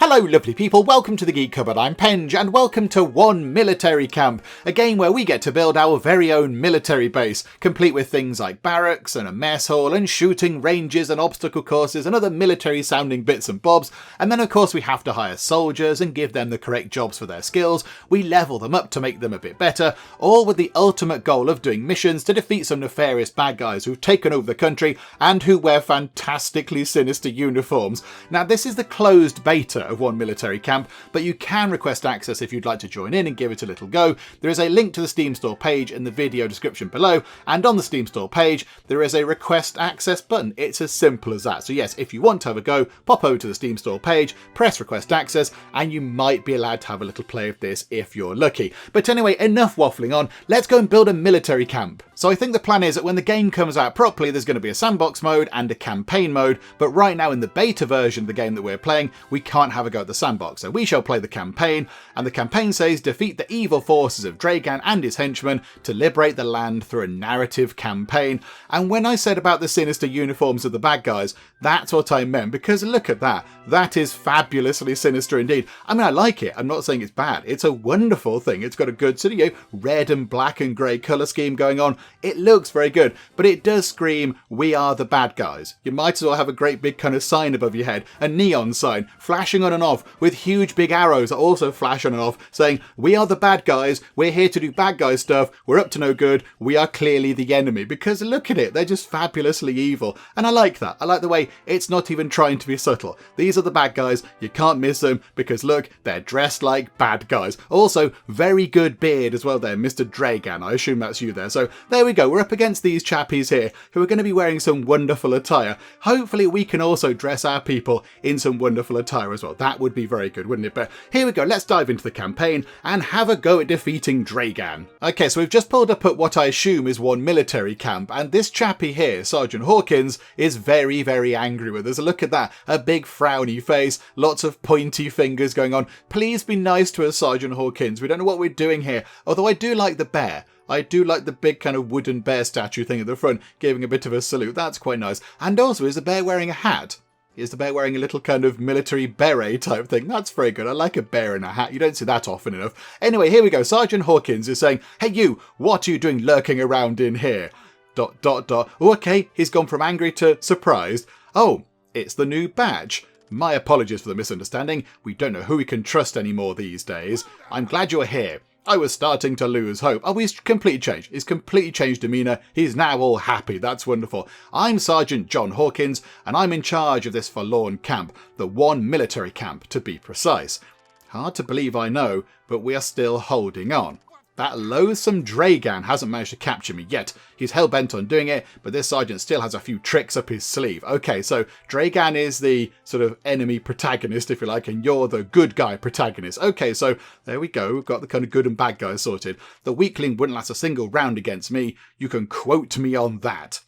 Hello lovely people, welcome to the Geek Cupboard, I'm Penge, and welcome to One Military Camp, a game where we get to build our very own military base, complete with things like barracks and a mess hall and shooting ranges and obstacle courses and other military sounding bits and bobs, and then of course we have to hire soldiers and give them the correct jobs for their skills, we level them up to make them a bit better, all with the ultimate goal of doing missions to defeat some nefarious bad guys who've taken over the country and who wear fantastically sinister uniforms. Now this is the closed beta of One Military Camp, but you can request access if you'd like to join in and give it a little go. There is a link to the Steam Store page in the video description below, and on the Steam Store page there is a request access button. It's as simple as that. So yes, if you want to have a go, pop over to the Steam Store page, press request access, and you might be allowed to have a little play of this if you're lucky. But anyway, enough waffling on, let's go and build a military camp. So I think the plan is that when the game comes out properly, there's going to be a sandbox mode and a campaign mode, but right now in the beta version of the game that we're playing, we can't have a go at the sandbox. So we shall play the campaign, and the campaign says defeat the evil forces of Dragan and his henchmen to liberate the land through a narrative campaign. And when I said about the sinister uniforms of the bad guys, that's what I meant, because look at that. That is fabulously sinister indeed. I mean, I like it. I'm not saying it's bad. It's a wonderful thing. It's got a good sort of, red and black and grey colour scheme going on. It looks very good, but it does scream, we are the bad guys. You might as well have a great big kind of sign above your head, a neon sign, flashing on and off, with huge big arrows that also flash on and off, saying, we are the bad guys, we're here to do bad guy stuff, we're up to no good, we are clearly the enemy. Because look at it, they're just fabulously evil. And I like that. I like the way it's not even trying to be subtle. These are the bad guys, you can't miss them, because look, they're dressed like bad guys. Also, very good beard as well there, Mr. Dragan, I assume that's you there. So there we go, we're up against these chappies here, who are going to be wearing some wonderful attire. Hopefully we can also dress our people in some wonderful attire as well. That would be very good, wouldn't it? But here we go, let's dive into the campaign and have a go at defeating Dragan. Okay, so we've just pulled up at what I assume is One Military Camp, and this chappie here, Sergeant Hawkins, is very, very angry with us. Look at that, a big frowny face, lots of pointy fingers going on. Please be nice to us, Sergeant Hawkins. We don't know what we're doing here, although I do like the bear. I do like the big kind of wooden bear statue thing at the front, giving a bit of a salute. That's quite nice. And also, is the bear wearing a hat? Is the bear wearing a little kind of military beret type thing? That's very good. I like a bear in a hat. You don't see that often enough. Anyway, here we go. Sergeant Hawkins is saying, hey you, what are you doing lurking around in here? ... Oh, okay, he's gone from angry to surprised. Oh, it's the new badge. My apologies for the misunderstanding. We don't know who we can trust anymore these days. I'm glad you're here. I was starting to lose hope. Oh, he's completely changed. He's completely changed demeanour. He's now all happy. That's wonderful. I'm Sergeant John Hawkins, and I'm in charge of this forlorn camp, the One Military Camp, to be precise. Hard to believe, I know, but we are still holding on. That loathsome Dragan hasn't managed to capture me yet. He's hell-bent on doing it, but this sergeant still has a few tricks up his sleeve. Okay, so Dragan is the sort of enemy protagonist, if you like, and you're the good guy protagonist. Okay, so there we go. We've got the kind of good and bad guys sorted. The weakling wouldn't last a single round against me. You can quote me on that.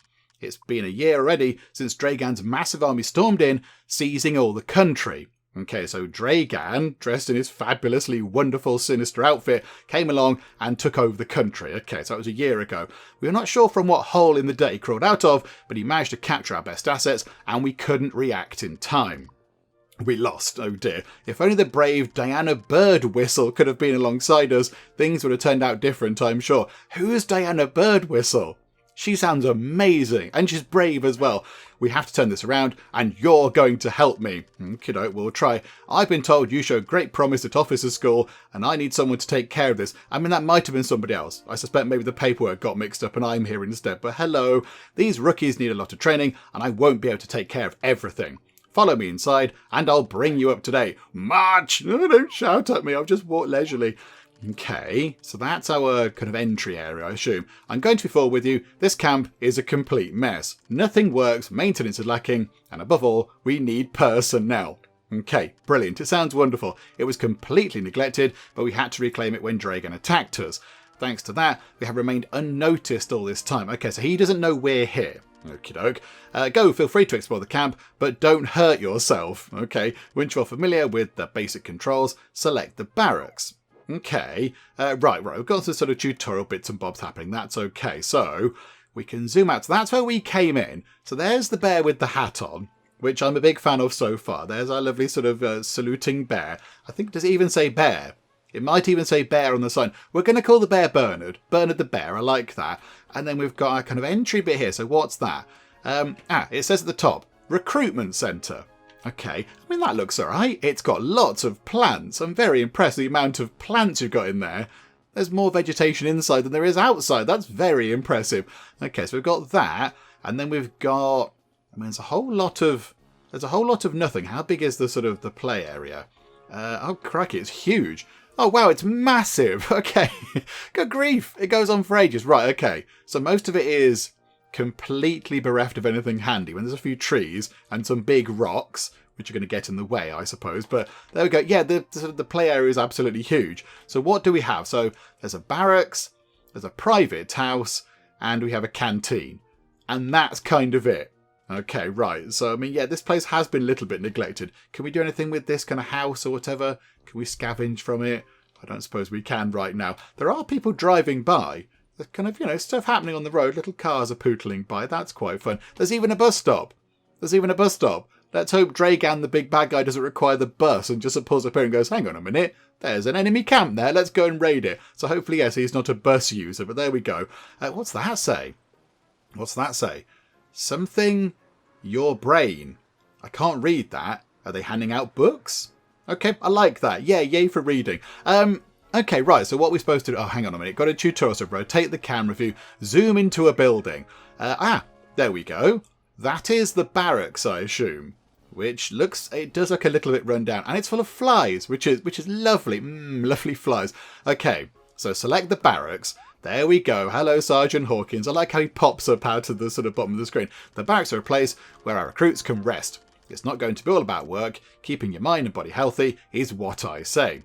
It's been a year already since Dragan's massive army stormed in, seizing all the country. Okay, so Dragan, dressed in his fabulously wonderful sinister outfit, came along and took over the country. Okay, so that was a year ago. We are not sure from what hole in the dirt he crawled out of, but he managed to capture our best assets, and we couldn't react in time. We lost, oh dear. If only the brave Diana Birdwhistle could have been alongside us, things would have turned out different, I'm sure. Who's Diana Birdwhistle? She sounds amazing, and she's brave as well. We have to turn this around, and you're going to help me. Kiddo, we'll try. I've been told you showed great promise at officer school, and I need someone to take care of this. I mean, that might have been somebody else. I suspect maybe the paperwork got mixed up and I'm here instead. But hello, these rookies need a lot of training, and I won't be able to take care of everything. Follow me inside, and I'll bring you up to date. March! No, don't shout at me, I'll just walk leisurely. Okay, so that's our kind of entry area, I assume. I'm going to be forward with you. This camp is a complete mess. Nothing works, maintenance is lacking, and above all, we need personnel. Okay, brilliant. It sounds wonderful. It was completely neglected, but we had to reclaim it when Dragan attacked us. Thanks to that, we have remained unnoticed all this time. Okay, so he doesn't know we're here. Okie doke. Go, feel free to explore the camp, but don't hurt yourself. Okay, once you're familiar with the basic controls, select the barracks. Okay, right, we've got some sort of tutorial bits and bobs happening, that's okay. So, we can zoom out, so that's where we came in. So there's the bear with the hat on. which I'm a big fan of so far. There's our lovely sort of saluting bear. I think, does it even say bear? It might even say bear on the sign. We're going to call the bear Bernard. Bernard the bear. I like that. And then we've got our kind of entry bit here. So what's that? It says at the top, recruitment centre. Okay, I mean, that looks all right. It's got lots of plants. I'm very impressed with the amount of plants you've got in there. There's more vegetation inside than there is outside. That's very impressive. Okay, so we've got that. And then we've got, I mean, there's a whole lot of nothing. How big is the sort of the play area? Oh, crikey, it's huge. Oh, wow, it's massive. Okay, good grief. It goes on for ages. Right, okay. So most of it is completely bereft of anything handy. When there's a few trees and some big rocks, which are going to get in the way, I suppose. But there we go. Yeah, the play area is absolutely huge. So what do we have? So there's a barracks, there's a private house, and we have a canteen. And that's kind of it. Okay, right. So, I mean, yeah, this place has been a little bit neglected. Can we do anything with this kind of house or whatever? Can we scavenge from it? I don't suppose we can right now. There are people driving by. There's kind of, stuff happening on the road. Little cars are pootling by. That's quite fun. There's even a bus stop. Let's hope Dragan, the big bad guy, doesn't require the bus and just pulls up here and goes, hang on a minute. There's an enemy camp there. Let's go and raid it. So hopefully, yes, he's not a bus user, but there we go. What's that say? Something, your brain. I can't read that. Are they handing out books? Okay, I like that. Yeah, yay for reading. Okay, right, so what are we supposed to do? Oh, hang on a minute. Got a tutorial, so rotate the camera view, zoom into a building. There we go. That is the barracks, I assume. It does look a little bit run down. And it's full of flies, which is lovely. Lovely flies. Okay, so select the barracks. There we go. Hello, Sergeant Hawkins. I like how he pops up out of the sort of bottom of the screen. The barracks are a place where our recruits can rest. It's not going to be all about work. Keeping your mind and body healthy is what I say.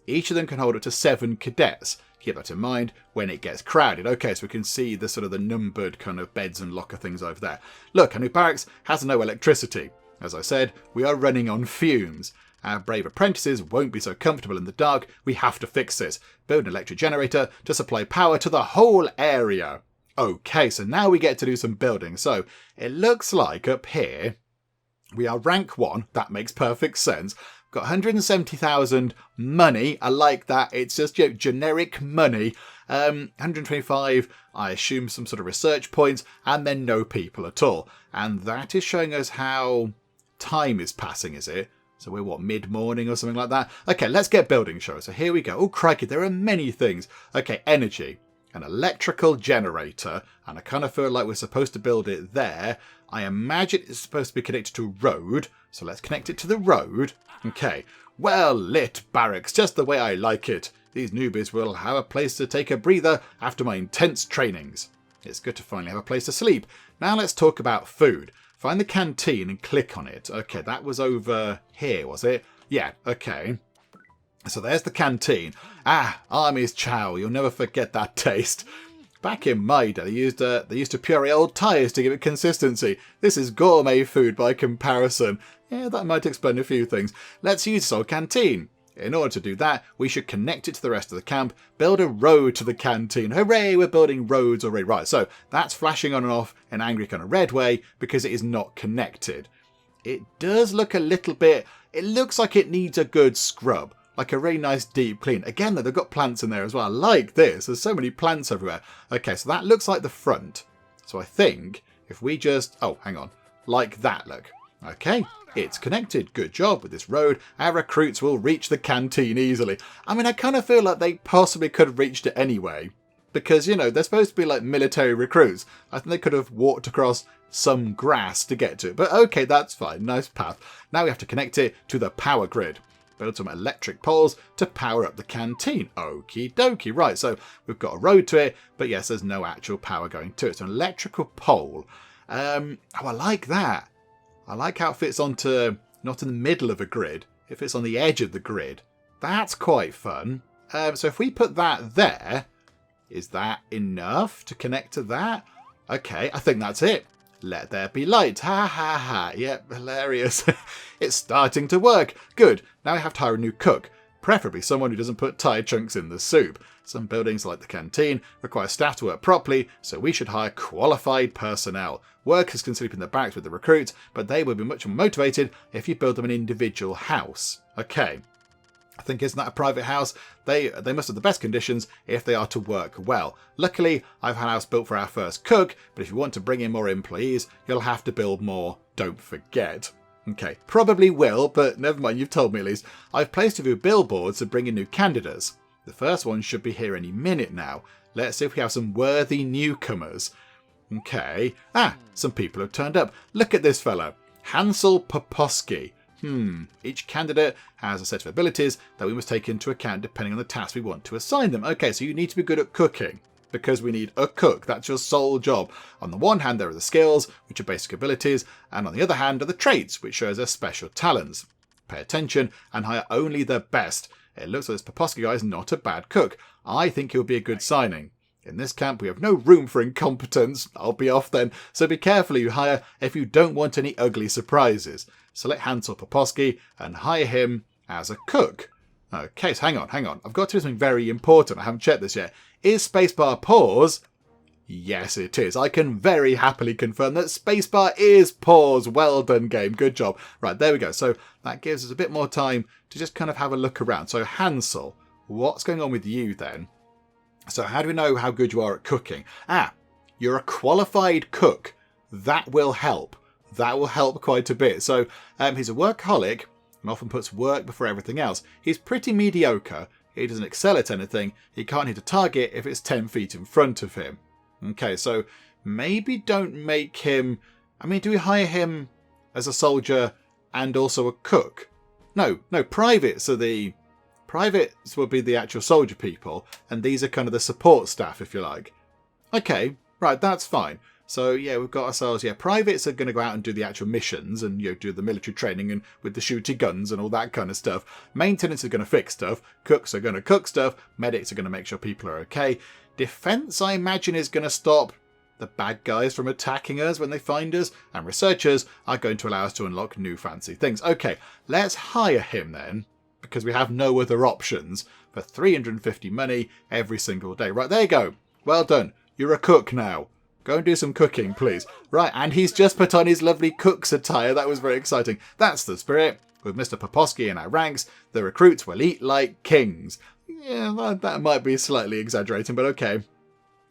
Each of them can hold up to 7 cadets. Keep that in mind when it gets crowded. Okay, so we can see the sort of the numbered kind of beds and locker things over there. Look, our new barracks has no electricity. As I said, we are running on fumes. Our brave apprentices won't be so comfortable in the dark. We have to fix this. Build an electric generator to supply power to the whole area. Okay, so now we get to do some building. So it looks like up here we are rank 1. That makes perfect sense. Got 170,000 money. I like that. It's just generic money. 125, I assume some sort of research points, and then no people at all. And that is showing us how time is passing, is it? So we're mid-morning or something like that? Okay, let's get building show. So here we go. Oh, crikey, there are many things. Okay, energy. An electrical generator. And I kind of feel like we're supposed to build it there. I imagine it's supposed to be connected to a road. So let's connect it to the road. Okay, well lit barracks, just the way I like it. These newbies will have a place to take a breather after my intense trainings. It's good to finally have a place to sleep. Now let's talk about food. Find the canteen and click on it. Okay, that was over here, was it? Yeah, okay. So there's the canteen. Army's chow. You'll never forget that taste. Back in my day, they used to puree old tyres to give it consistency. This is gourmet food by comparison. Yeah, that might explain a few things. Let's use this old canteen. In order to do that, we should connect it to the rest of the camp, build a road to the canteen. Hooray, we're building roads already. Right, so that's flashing on and off in angry kind of red way because it is not connected. It does look a little bit, it looks like it needs a good scrub, like a really nice deep clean. Again, though, they've got plants in there as well. I like this. There's so many plants everywhere. Okay, so that looks like the front. So I think if we just, hang on, like that, look. Okay, it's connected. Good job with this road. Our recruits will reach the canteen easily. I mean, I kind of feel like they possibly could have reached it anyway. Because, they're supposed to be like military recruits. I think they could have walked across some grass to get to it. But okay, that's fine. Nice path. Now we have to connect it to the power grid. Build some electric poles to power up the canteen. Okie dokie. Right, so we've got a road to it. But yes, there's no actual power going to it. It's an electrical pole. I like that. I like how it fits onto, not in the middle of a grid, it fits on the edge of the grid. That's quite fun. So if we put that there, is that enough to connect to that? Okay, I think that's it. Let there be light. Ha ha ha. Yep, hilarious. It's starting to work. Good. Now I have to hire a new cook. Preferably someone who doesn't put tyre chunks in the soup. Some buildings, like the canteen, require staff to work properly, so we should hire qualified personnel. Workers can sleep in the barracks with the recruits, but they will be much more motivated if you build them an individual house. Okay. I think, isn't that a private house? They must have the best conditions if they are to work well. Luckily, I've had a house built for our first cook, but if you want to bring in more employees, you'll have to build more, don't forget. Okay, probably will, but never mind, you've told me at least. I've placed a few billboards to bring in new candidates. The first one should be here any minute now. Let's see if we have some worthy newcomers. Okay. Some people have turned up. Look at this fellow. Hansel Poposki. Each candidate has a set of abilities that we must take into account depending on the task we want to assign them. Okay, so you need to be good at cooking, because we need a cook. That's your sole job. On the one hand, there are the skills, which are basic abilities, and on the other hand are the traits, which shows us special talents. Pay attention and hire only the best. It looks like this Poposki guy is not a bad cook. I think he'll be a good signing. In this camp, we have no room for incompetence. I'll be off then. So be careful who you hire if you don't want any ugly surprises. Select Hansel Poposki and hire him as a cook. Okay, so hang on. I've got to do something very important. I haven't checked this yet. Is spacebar pause? Yes, it is. I can very happily confirm that spacebar is pause. Well done, game. Good job. Right, there we go. So that gives us a bit more time to just kind of have a look around. So Hansel, what's going on with you then? So how do we know how good you are at cooking? You're a qualified cook. That will help. That will help quite a bit. So he's a workaholic and often puts work before everything else. He's pretty mediocre. He doesn't excel at anything. He can't hit a target if it's 10 feet in front of him. Okay, so maybe don't make him... I mean, do we hire him as a soldier and also a cook? No, privates are the... Privates will be the actual soldier people, and these are kind of the support staff, if you like. Okay, right, that's fine. So, yeah, we've got ourselves, privates are going to go out and do the actual missions and, do the military training and with the shooty guns and all that kind of stuff. Maintenance is going to fix stuff. Cooks are going to cook stuff. Medics are going to make sure people are okay. Defense, I imagine, is going to stop the bad guys from attacking us when they find us. And researchers are going to allow us to unlock new fancy things. Okay, let's hire him then, because we have no other options, for 350 money every single day. Right, there you go. Well done. You're a cook now. Go and do some cooking, please. Right, and he's just put on his lovely cook's attire. That was very exciting. That's the spirit. With Mr. Poposki in our ranks, the recruits will eat like kings. Yeah, that might be slightly exaggerating, but okay.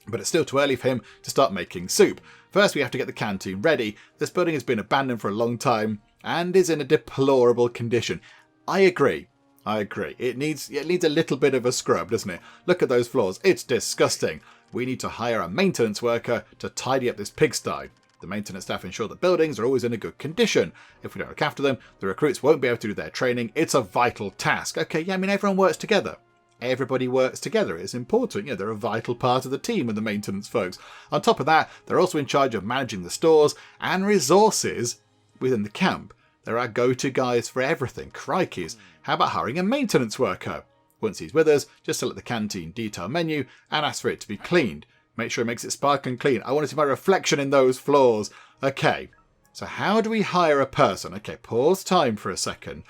But it's still too early for him to start making soup. First, we have to get the canteen ready. This building has been abandoned for a long time and is in a deplorable condition. I agree. It needs a little bit of a scrub, doesn't it? Look at those floors. It's disgusting. We need to hire a maintenance worker to tidy up this pigsty. The maintenance staff ensure that buildings are always in a good condition. If we don't look after them, the recruits won't be able to do their training. It's a vital task. Okay, yeah, I mean, everyone works together. Everybody works together. It's important. They're a vital part of the team and the maintenance folks. On top of that, they're also in charge of managing the stores and resources within the camp. They're our go-to guys for everything. Crikeys. How about hiring a maintenance worker? Once he's with us, just select the canteen detail menu and ask for it to be cleaned. Make sure it makes it sparkling clean. I want to see my reflection in those floors. Okay, so how do we hire a person? Okay, pause time for a second.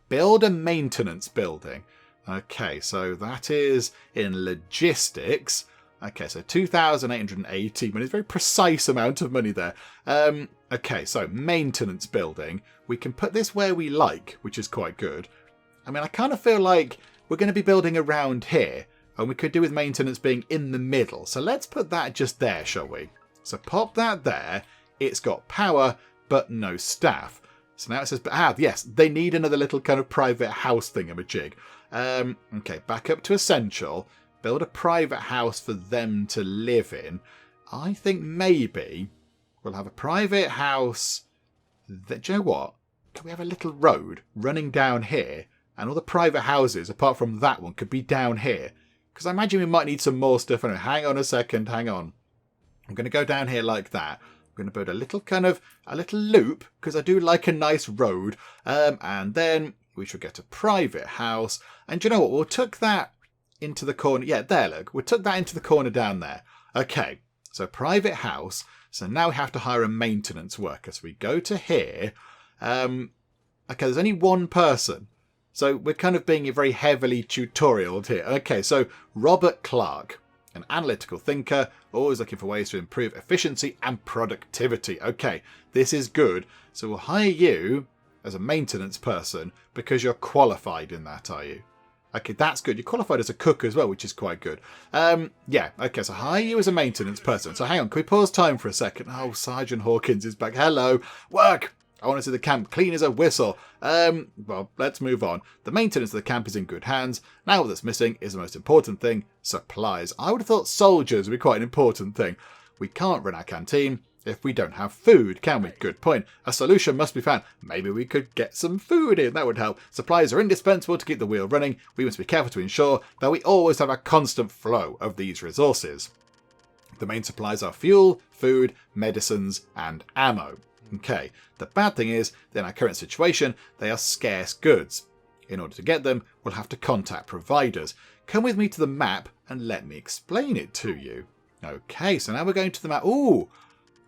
Build a maintenance building. Okay, so that is in logistics. Okay, so 2,880 money. It's a very precise amount of money there. Okay, so maintenance building. We can put this where we like, which is quite good. I mean, I kind of feel like we're going to be building around here, and we could do with maintenance being in the middle. So let's put that just there, shall we? So pop that there. It's got power, but no staff. So now it says, yes, they need another little kind of private house thingamajig. Okay, back up to essential. Build a private house for them to live in. I think maybe we'll have a private house. Do you know what? Can we have a little road running down here? And all the private houses, apart from that one, could be down here. Because I imagine we might need some more stuff. Anyway, hang on a second, hang on. I'm going to go down here like that. I'm going to build a little loop, because I do like a nice road. And then we should get a private house. And do you know what? We'll tuck that into the corner. Yeah, there, look. We'll tuck that into the corner down there. Okay, so private house. So now we have to hire a maintenance worker. So we go to here. Okay, there's only one person. So we're kind of being very heavily tutorialed here. Okay, so Robert Clark, an analytical thinker, always looking for ways to improve efficiency and productivity. Okay, this is good. So we'll hire you as a maintenance person because you're qualified in that, are you? Okay, that's good. You're qualified as a cook as well, which is quite good. Yeah, okay, so hire you as a maintenance person. So hang on, can we pause time for a second? Oh, Sergeant Hawkins is back. Hello. Work! I want to see the camp clean as a whistle. Well, let's move on. The maintenance of the camp is in good hands. Now what that's missing is the most important thing, supplies. I would have thought soldiers would be quite an important thing. We can't run our canteen if we don't have food, can we? Good point. A solution must be found. Maybe we could get some food in. That would help. Supplies are indispensable to keep the wheel running. We must be careful to ensure that we always have a constant flow of these resources. The main supplies are fuel, food, medicines, and ammo. Okay, the bad thing is, in our current situation, they are scarce goods. In order to get them, we'll have to contact providers. Come with me to the map and let me explain it to you. Okay, so now we're going to the map. Ooh!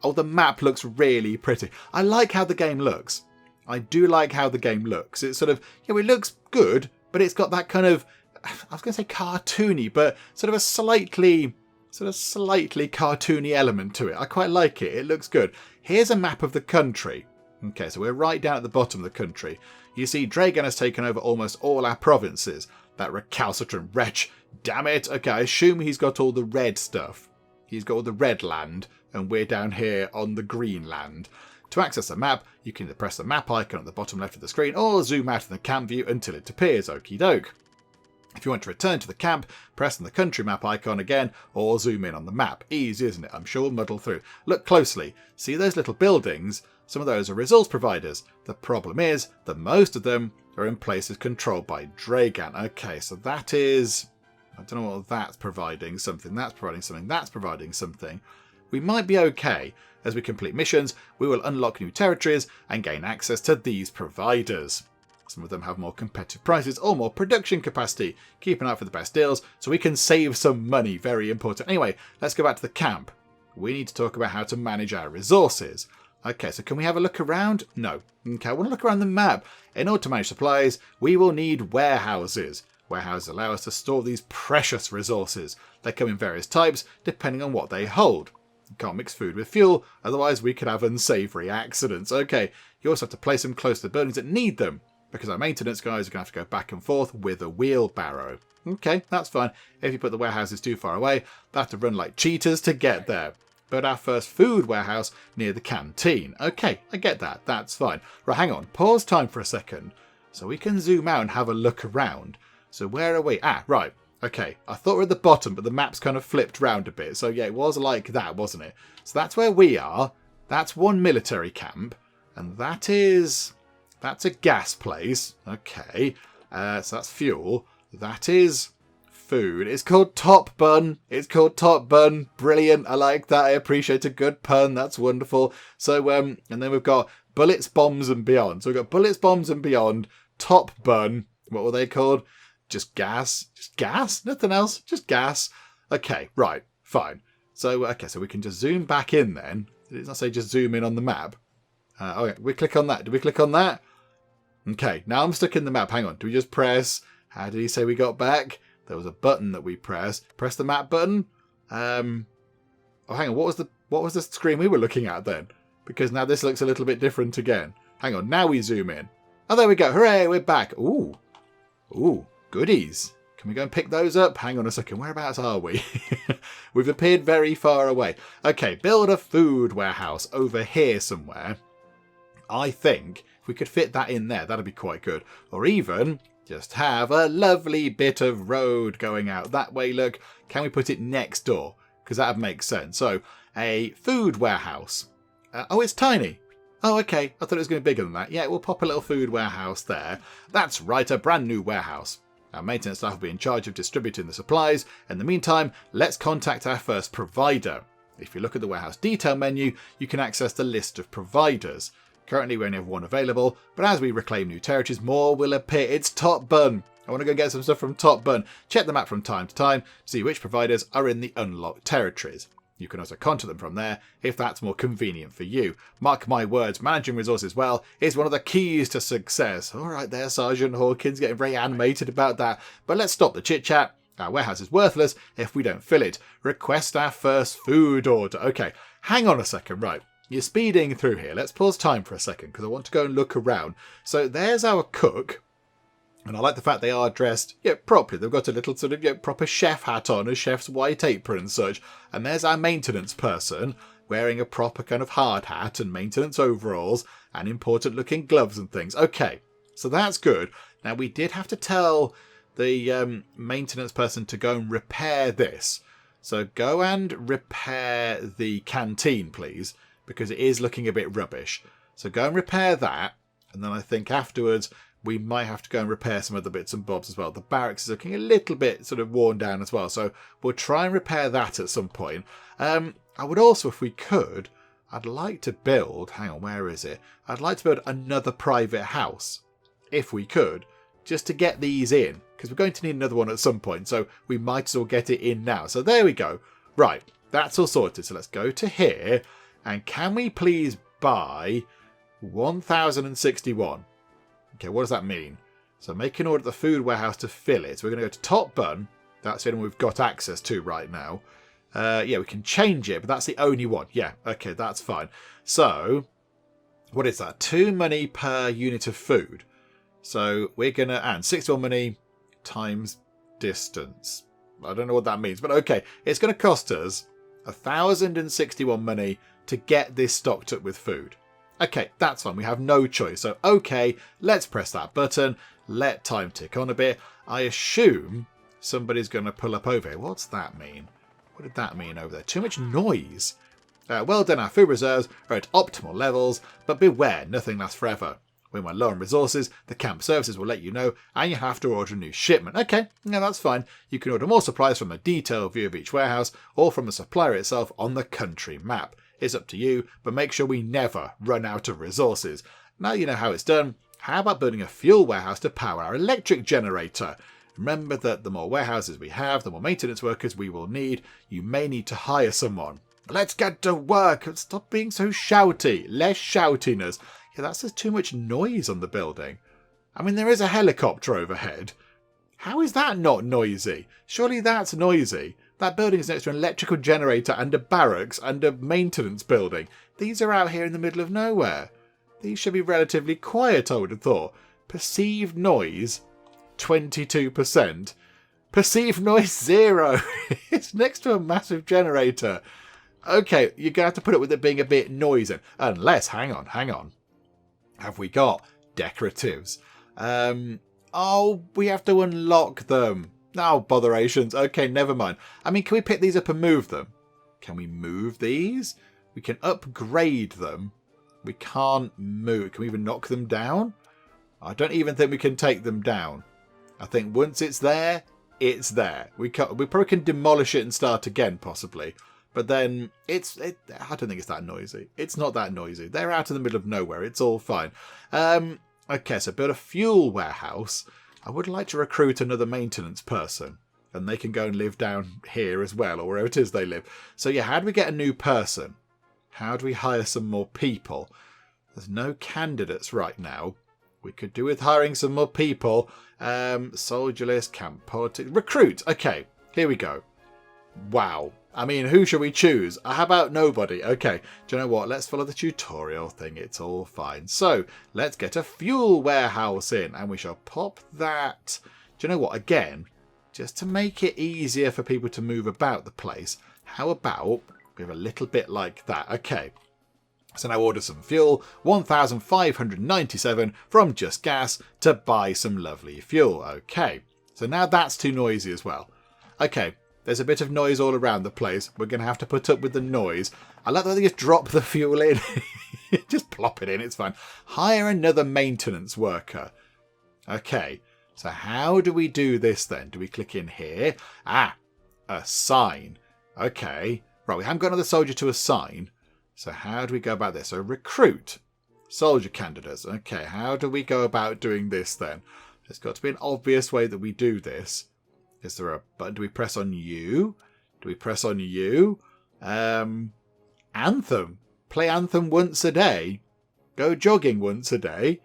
Oh, the map looks really pretty. I like how the game looks. I do like how the game looks. It's sort of, it looks good, but it's got that kind of, I was going to say cartoony, but sort of a slightly cartoony element to it. I quite like it. It looks good. Here's a map of the country. Okay, so we're right down at the bottom of the country. You see, Dragan has taken over almost all our provinces. That recalcitrant wretch. Damn it. Okay, I assume he's got all the red stuff. He's got all the red land, and we're down here on the green land. To access the map, you can either press the map icon at the bottom left of the screen, or zoom out in the camp view until it appears. Okie doke. If you want to return to the camp, press on the country map icon again, or zoom in on the map. Easy, isn't it? I'm sure we'll muddle through. Look closely. See those little buildings? Some of those are resource providers. The problem is that most of them are in places controlled by Dragan. Okay, so that is... I don't know what that's providing. Something, that's providing something, that's providing something. We might be okay. As we complete missions, we will unlock new territories and gain access to these providers. Some of them have more competitive prices or more production capacity. Keep an eye out for the best deals so we can save some money. Very important. Anyway, let's go back to the camp. We need to talk about how to manage our resources. Okay, so can we have a look around? No. Okay, I want to look around the map. In order to manage supplies, we will need warehouses. Warehouses allow us to store these precious resources. They come in various types depending on what they hold. You can't mix food with fuel, otherwise we could have unsavoury accidents. Okay, you also have to place them close to the buildings that need them, because our maintenance guys are going to have to go back and forth with a wheelbarrow. Okay, that's fine. If you put the warehouses too far away, they'll have to run like cheaters to get there. But our first food warehouse near the canteen. Okay, I get that. That's fine. Right, hang on. Pause time for a second so we can zoom out and have a look around. So where are we? Ah, right. Okay, I thought we were at the bottom, but the map's kind of flipped round a bit. So yeah, it was like that, wasn't it? So that's where we are. That's one military camp. And that's a gas place. Okay, so that's fuel. That is food. It's called Top Bun. It's called Top Bun. Brilliant. I like that. I appreciate a good pun. That's wonderful. So, and then we've got Bullets, Bombs and Beyond. So we've got Bullets, Bombs and Beyond. Top Bun. What were they called? Just gas? Just gas? Nothing else? Just gas? Okay, right. Fine. So, okay, so we can just zoom back in then. Did it not say just zoom in on the map? Okay, we click on that. Did we click on that? Okay, now I'm stuck in the map. Hang on. Do we just press... How did he say we got back? There was a button that we pressed. Press the map button. Oh, hang on. What was the screen we were looking at then? Because now this looks a little bit different again. Hang on. Now we zoom in. Oh, there we go. Hooray, we're back. Ooh. Ooh, goodies. Can we go and pick those up? Hang on a second. Whereabouts are we? We've appeared very far away. Okay, build a food warehouse over here somewhere. I think if we could fit that in there, that'd be quite good. Or even just have a lovely bit of road going out that way. Look, can we put it next door? Because that would make sense. So, a food warehouse. Oh, it's tiny. Oh, okay. I thought it was going to be bigger than that. Yeah, we'll pop a little food warehouse there. That's right, a brand new warehouse. Our maintenance staff will be in charge of distributing the supplies. In the meantime, let's contact our first provider. If you look at the warehouse detail menu, you can access the list of providers. Currently, we only have one available, but as we reclaim new territories, more will appear. It's Top Bun. I want to go get some stuff from Top Bun. Check the map from time to time to see which providers are in the unlocked territories. You can also contact them from there if that's more convenient for you. Mark my words, managing resources well is one of the keys to success. All right there, Sergeant Hawkins, getting very animated about that. But let's stop the chit-chat. Our warehouse is worthless if we don't fill it. Request our first food order. Okay, hang on a second. Right, you're speeding through here. Let's pause time for a second because I want to go and look around. So there's our cook. And I like the fact they are dressed properly. They've got a little sort of proper chef hat on, a chef's white apron and such. And there's our maintenance person wearing a proper kind of hard hat and maintenance overalls and important looking gloves and things. Okay, so that's good. Now we did have to tell the maintenance person to go and repair this. So go and repair the canteen, please, because it is looking a bit rubbish. So go and repair that. And then I think afterwards we might have to go and repair some other bits and bobs as well. The barracks is looking a little bit sort of worn down as well. So we'll try and repair that at some point. I would also, if we could, I'd like to build, hang on, where is it? I'd like to build another private house, if we could, just to get these in. Because we're going to need another one at some point. So we might as well get it in now. So there we go. Right, that's all sorted. So let's go to here. And can we please buy 1061? Okay, what does that mean? So make an order at the food warehouse to fill it. So we're going to go to top bun. That's the only one we've got access to right now. Yeah, we can change it, but that's the only one. Yeah, okay, that's fine. So, what is that? 2 money per unit of food. So we're going to, and 61 money times distance. I don't know what that means, but okay. It's going to cost us 1,061 money to get this stocked up with food. Okay, that's fine. We have no choice. So, okay, let's press that button. Let time tick on a bit. I assume somebody's going to pull up over here. What's that mean? What did that mean over there? Too much noise. Well done, our food reserves are at optimal levels, but beware, nothing lasts forever. When we're low on resources, the camp services will let you know, and you have to order a new shipment. Okay, yeah, that's fine. You can order more supplies from a detailed view of each warehouse, or from the supplier itself on the country map. It's up to you, but make sure we never run out of resources. Now you know how it's done. How about building a fuel warehouse to power our electric generator? Remember that the more warehouses we have, the more maintenance workers we will need. You may need to hire someone. Let's get to work. Stop being so shouty. Less shoutiness. Yeah, that's just too much noise on the building. I mean, there is a helicopter overhead. How is that not noisy? Surely that's noisy. That building is next to an electrical generator and a barracks and a maintenance building. These are out here in the middle of nowhere. These should be relatively quiet, I would have thought. Perceived noise, 22%. Perceived noise, 0. It's next to a massive generator. Okay, you're going to have to put it with it being a bit noisy. Unless, hang on. Have we got decoratives? Oh, we have to unlock them. Oh, botherations. Okay, never mind. I mean, can we pick these up and move them? Can we move these? We can upgrade them. We can't move. Can we even knock them down? I don't even think we can take them down. I think once it's there, it's there. We probably can demolish it and start again, possibly. But then I don't think it's that noisy. It's not that noisy. They're out in the middle of nowhere. It's all fine. Okay, so build a fuel warehouse. I would like to recruit another maintenance person. And they can go and live down here as well, or wherever it is they live. So yeah, how do we get a new person? How do we hire some more people? There's no candidates right now. We could do with hiring some more people. Soldier list, camp politics. Recruit. Okay, here we go. Wow. I mean, who should we choose? How about nobody? Okay, do you know what? Let's follow the tutorial thing. It's all fine. So, let's get a fuel warehouse in. And we shall pop that. Do you know what? Again, just to make it easier for people to move about the place, how about we have a little bit like that? Okay. So now order some fuel, 1,597 from Just Gas to buy some lovely fuel. Okay, so now that's too noisy as well. Okay, there's a bit of noise all around the place. We're going to have to put up with the noise. I like that they just drop the fuel in. Just plop it in, it's fine. Hire another maintenance worker. Okay, so how do we do this then? Do we click in here? Assign. Okay, right, we haven't got another soldier to assign. So how do we go about this? So recruit soldier candidates. Okay, how do we go about doing this then? There's got to be an obvious way that we do this. Is there a button? Do we press on you? Do we press on you? Anthem. Play Anthem once a day. Go jogging once a day.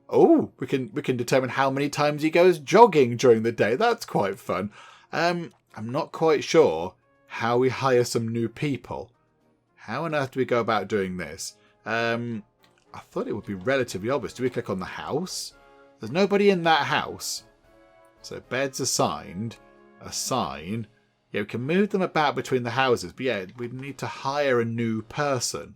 Oh, we can determine how many times he goes jogging during the day. That's quite fun. I'm not quite sure how we hire some new people. How on earth do we go about doing this? I thought it would be relatively obvious. Do we click on the house? There's nobody in that house. So beds assigned. Assign. Yeah, we can move them about between the houses. But yeah, we need to hire a new person.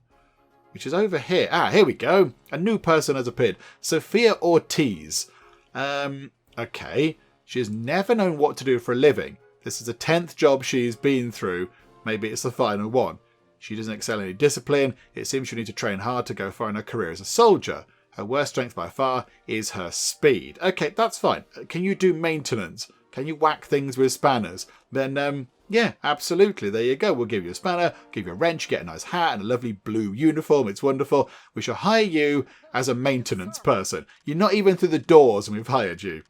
Which is over here. Ah, here we go. A new person has appeared. Sophia Ortiz. Okay. She has never known what to do for a living. This is the 10th job she's been through. Maybe it's the final one. She doesn't excel in any discipline. It seems she'll need to train hard to go far in her career as a soldier. Her worst strength by far is her speed. Okay, that's fine. Can you do maintenance? Can you whack things with spanners? Then, yeah, absolutely. There you go. We'll give you a spanner, give you a wrench, get a nice hat and a lovely blue uniform. It's wonderful. We shall hire you as a maintenance person. You're not even through the doors and we've hired you.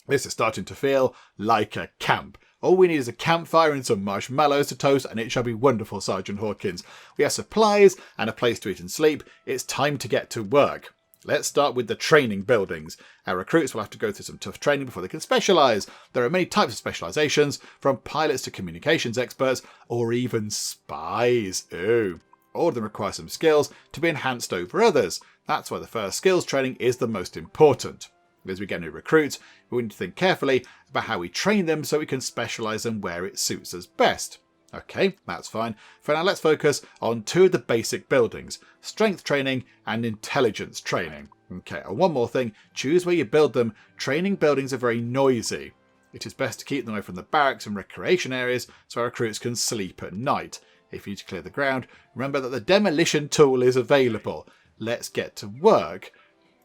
This is starting to feel like a camp. All we need is a campfire and some marshmallows to toast, and it shall be wonderful, Sergeant Hawkins. We have supplies and a place to eat and sleep. It's time to get to work. Let's start with the training buildings. Our recruits will have to go through some tough training before they can specialise. There are many types of specialisations, from pilots to communications experts, or even spies. Ooh. All of them require some skills to be enhanced over others. That's why the first skills training is the most important. As we get new recruits, we need to think carefully about how we train them so we can specialise them where it suits us best. Okay, that's fine. For now, let's focus on two of the basic buildings, strength training and intelligence training. Okay, and one more thing, choose where you build them. Training buildings are very noisy. It is best to keep them away from the barracks and recreation areas so our recruits can sleep at night. If you need to clear the ground, remember that the demolition tool is available. Let's get to work.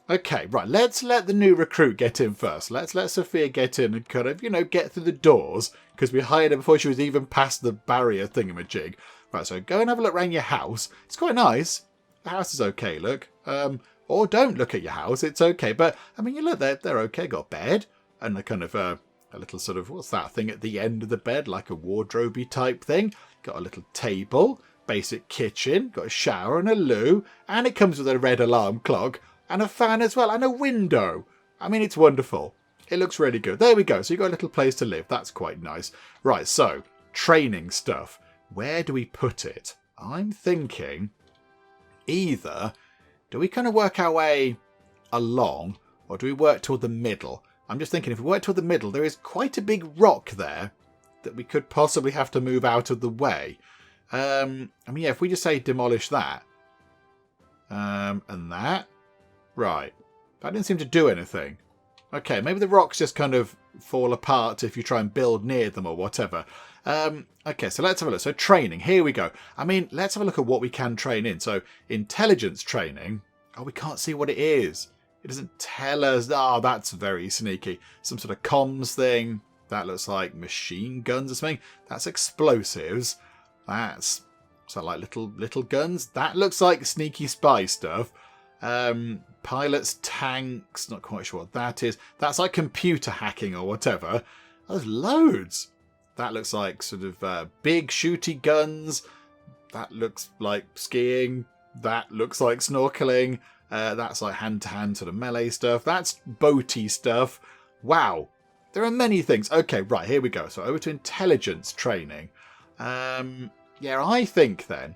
Okay, right, let's let the new recruit get in first. Let's let Sophia get in and kind of, get through the doors, because we hired her before she was even past the barrier thingamajig. Right, so go and have a look around your house. It's quite nice. The house is okay, look. Or don't look at your house, it's okay. But, I mean, you look, they're okay. Got a bed and a kind of a little sort of, what's that thing at the end of the bed? Like a wardrobe-y type thing. Got a little table, basic kitchen, got a shower and a loo, and it comes with a red alarm clock. And a fan as well, and a window. I mean, it's wonderful. It looks really good. There we go. So you've got a little place to live. That's quite nice. Right, so, training stuff. Where do we put it? I'm thinking either, do we kind of work our way along, or do we work toward the middle? I'm just thinking, if we work toward the middle, there is quite a big rock there that we could possibly have to move out of the way. I mean, yeah, if we just say demolish that, and that. Right. That didn't seem to do anything. Okay, maybe the rocks just kind of fall apart if you try and build near them or whatever. Okay, so let's have a look. So training, here we go. I mean, let's have a look at what we can train in. So intelligence training. Oh, we can't see what it is. It doesn't tell us. Oh, that's very sneaky. Some sort of comms thing. That looks like machine guns or something. That's explosives. That's like little guns. That looks like sneaky spy stuff. Pilots, tanks, not quite sure what that is. That's like computer hacking or whatever. Oh, there's loads. That looks like sort of big shooty guns. That looks like skiing. That looks like snorkeling. That's like hand-to-hand sort of melee stuff. That's boaty stuff. Wow. There are many things. Okay, right, here we go. So over to intelligence training. Yeah, I think then,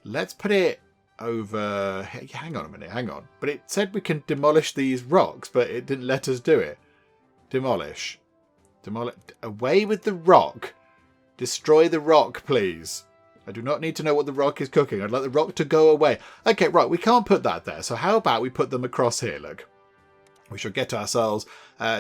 let's put it over. Hang on a minute, hang on. But it said we can demolish these rocks, but it didn't let us do it. Demolish. Away with the rock. Destroy the rock, please. I do not need to know what the rock is cooking. I'd like the rock to go away. Okay, right, we can't put that there. So how about we put them across here, look. We shall get ourselves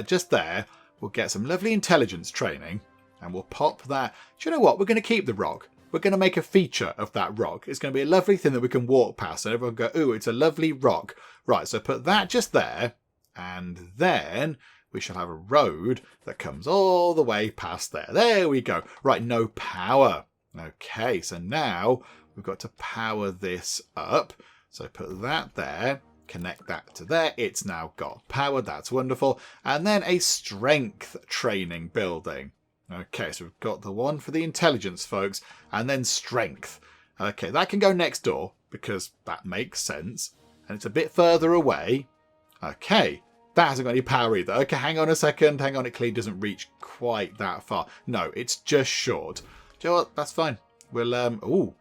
just there. We'll get some lovely intelligence training. And we'll pop that. Do you know what? We're going to keep the rock. We're going to make a feature of that rock. It's going to be a lovely thing that we can walk past. And everyone will go, ooh, it's a lovely rock. Right, so put that just there. And then we shall have a road that comes all the way past there. There we go. Right, no power. Okay, so now we've got to power this up. So put that there. Connect that to there. It's now got power. That's wonderful. And then a strength training building. Okay, so we've got the one for the intelligence, folks, and then strength. Okay, that can go next door, because that makes sense. And it's a bit further away. Okay, that hasn't got any power either. Okay, hang on a second. Hang on, it clearly doesn't reach quite that far. No, it's just short. Do you know what? That's fine. We'll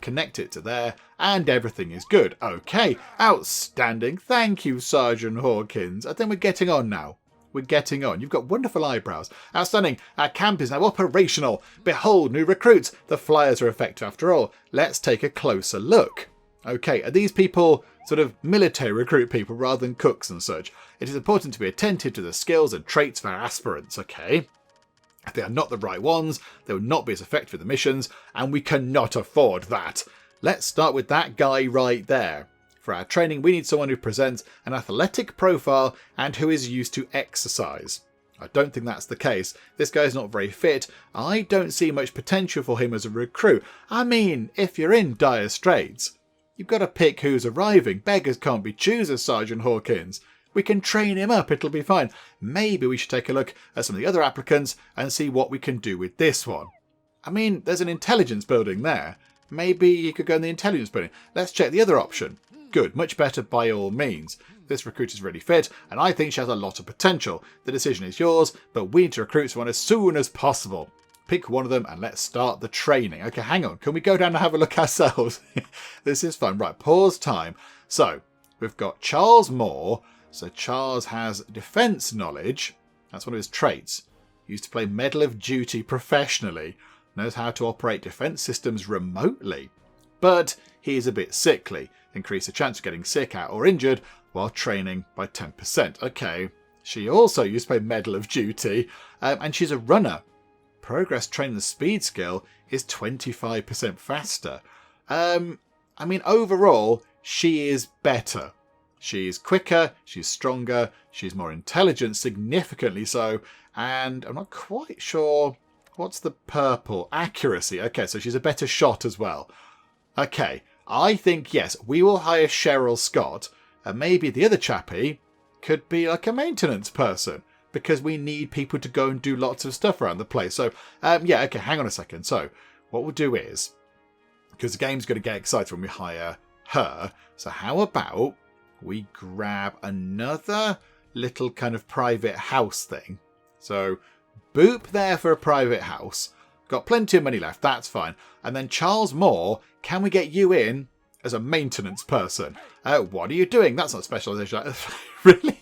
connect it to there, and everything is good. Okay, outstanding. Thank you, Sergeant Hawkins. I think we're getting on now. We're getting on. You've got wonderful eyebrows. Outstanding. Our camp is now operational. Behold, new recruits. The flyers are effective after all. Let's take a closer look. Okay, are these people sort of military recruit people rather than cooks and such? It is important to be attentive to the skills and traits of our aspirants. Okay. If they are not the right ones, they will not be as effective in the missions, and we cannot afford that. Let's start with that guy right there. For our training, we need someone who presents an athletic profile and who is used to exercise. I don't think that's the case. This guy's not very fit. I don't see much potential for him as a recruit. I mean, if you're in dire straits, you've got to pick who's arriving. Beggars can't be choosers, Sergeant Hawkins. We can train him up, it'll be fine. Maybe we should take a look at some of the other applicants and see what we can do with this one. I mean, there's an intelligence building there. Maybe you could go in the intelligence building. Let's check the other option. Good, much better by all means. This recruit is really fit, and I think she has a lot of potential. The decision is yours, but we need to recruit someone as soon as possible. Pick one of them and let's start the training. Okay, hang on. Can we go down and have a look ourselves? This is fun. Right, pause time. So, we've got Charles Moore. So Charles has defence knowledge. That's one of his traits. He used to play Medal of Duty professionally. Knows how to operate defence systems remotely. But he is a bit sickly. Increase the chance of getting sick out or injured while training by 10%. Okay. She also used to play Medal of Duty. And she's a runner. Progress training the speed skill is 25% faster. I mean, overall, she is better. She's quicker, she's stronger, she's more intelligent, significantly so, and I'm not quite sure what's the purple. Accuracy. Okay, so she's a better shot as well. Okay, I think, yes, we will hire Cheryl Scott, and maybe the other chappie could be like a maintenance person, because we need people to go and do lots of stuff around the place. So, yeah, okay, hang on a second. So, what we'll do is, because the game's going to get excited when we hire her, so how about we grab another little kind of private house thing. So, boop there for a private house. Got plenty of money left, that's fine. And then Charles Moore, can we get you in as a maintenance person? What are you doing? That's not specialisation. Really?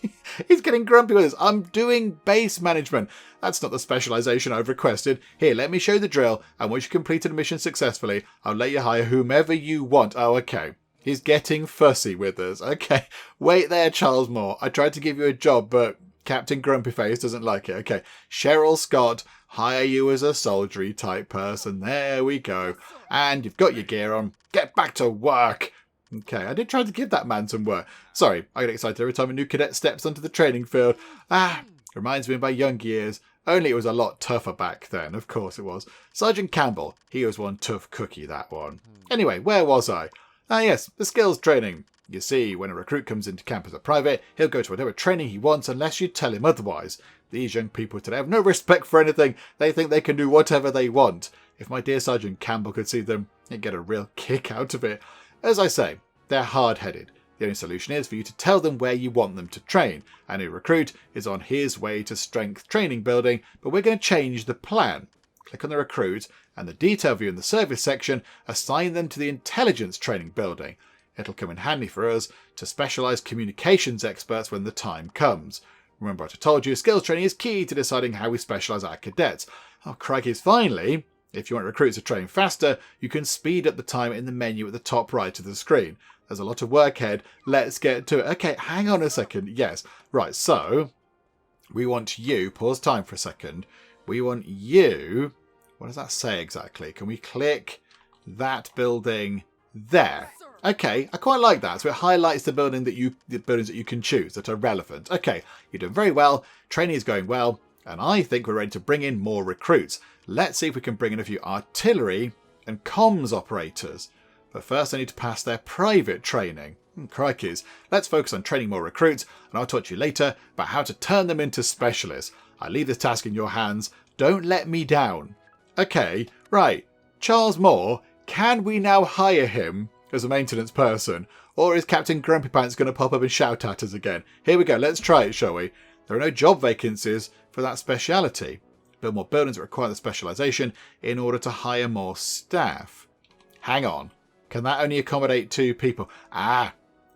He's getting grumpy with us. I'm doing base management. That's not the specialisation I've requested. Here, let me show you the drill, and once you've completed a mission successfully, I'll let you hire whomever you want. Oh, okay. He's getting fussy with us. Okay, wait there, Charles Moore. I tried to give you a job, but Captain Grumpy Face doesn't like it. Okay, Cheryl Scott, hire you as a soldiery type person. There we go. And you've got your gear on. Get back to work. Okay, I did try to give that man some work. Sorry, I get excited every time a new cadet steps onto the training field. Reminds me of my young years. Only it was a lot tougher back then. Of course it was. Sergeant Campbell, he was one tough cookie, that one. Anyway, where was I? Yes, the skills training. You see, when a recruit comes into camp as a private, he'll go to whatever training he wants unless you tell him otherwise. These young people today have no respect for anything. They think they can do whatever they want. If my dear Sergeant Campbell could see them, he'd get a real kick out of it. As I say, they're hard-headed. The only solution is for you to tell them where you want them to train. A new recruit is on his way to strength training building, but we're going to change the plan. Click on the recruit, and the detail view in the service section, assign them to the intelligence training building. It'll come in handy for us to specialise communications experts when the time comes. Remember what I told you, skills training is key to deciding how we specialise our cadets. Oh, crikey, finally! If you want recruits to train faster, you can speed up the time in the menu at the top right of the screen. There's a lot of work ahead. Let's get to it. Okay, hang on a second. Yes, right, so we want you, pause time for a second. We want you, what does that say exactly? Can we click that building there? Okay, I quite like that. So it highlights the buildings that you can choose that are relevant. Okay, you're doing very well. Training is going well. And I think we're ready to bring in more recruits. Let's see if we can bring in a few artillery and comms operators. But first I need to pass their private training. Crikeys. Let's focus on training more recruits, and I'll talk to you later about how to turn them into specialists. I leave this task in your hands. Don't let me down. Okay, right. Charles Moore, can we now hire him as a maintenance person? Or is Captain AngryPants going to pop up and shout at us again? Here we go. Let's try it, shall we? There are no job vacancies for that speciality. Build more buildings that require the specialisation in order to hire more staff. Hang on. Can that only accommodate 2 people? Ah,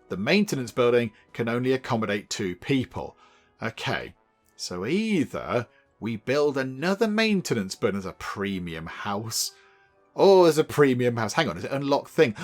the maintenance building can only accommodate 2 people. Okay, so either we build another maintenance building as a premium house, or as a premium house. Hang on, is it unlocked thing?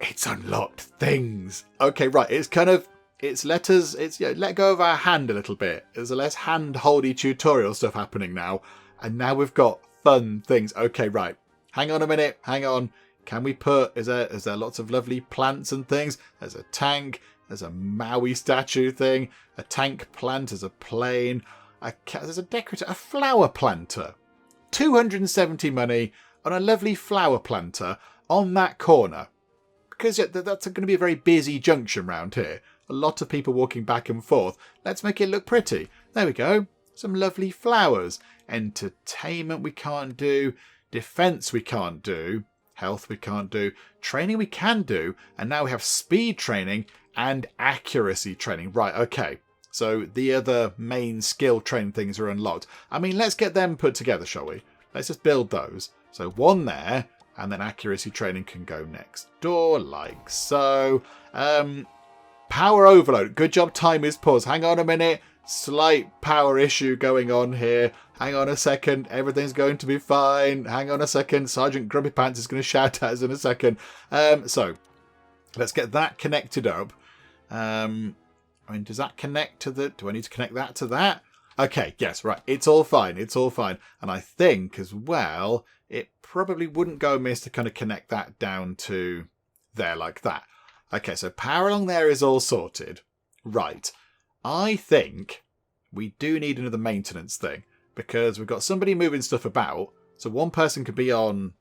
It's unlocked things. Okay, right. It's let go of our hand a little bit. There's a less hand-holdy tutorial stuff happening now. And now we've got fun things. Okay, right. Hang on a minute. Hang on. Can we put... Is there lots of lovely plants and things? There's a tank. There's a Maui statue thing. A tank plant. There's a plane. There's a decorator. A flower planter. 270 money on a lovely flower planter on that corner. Because that's going to be a very busy junction round here. A lot of people walking back and forth. Let's make it look pretty. There we go. Some lovely flowers. Entertainment we can't do. Defence we can't do. Health we can't do. Training we can do. And now we have speed training and accuracy training. Right, okay. So the other main skill training things are unlocked. I mean, let's get them put together, shall we? Let's just build those. So 1 there. And then accuracy training can go next door, like so. Power overload. Good job, time is paused. Hang on a minute. Slight power issue going on here. Hang on a second. Everything's going to be fine. Hang on a second. Sergeant AngryPants is going to shout at us in a second. So, let's get that connected up. I mean, does that connect to the... Do I need to connect that to that? Okay, yes, right. It's all fine. It's all fine. And I think, as well, it probably wouldn't go amiss to kind of connect that down to there like that. Okay, so power along there is all sorted. Right. I think we do need another maintenance thing because we've got somebody moving stuff about. So one person could be on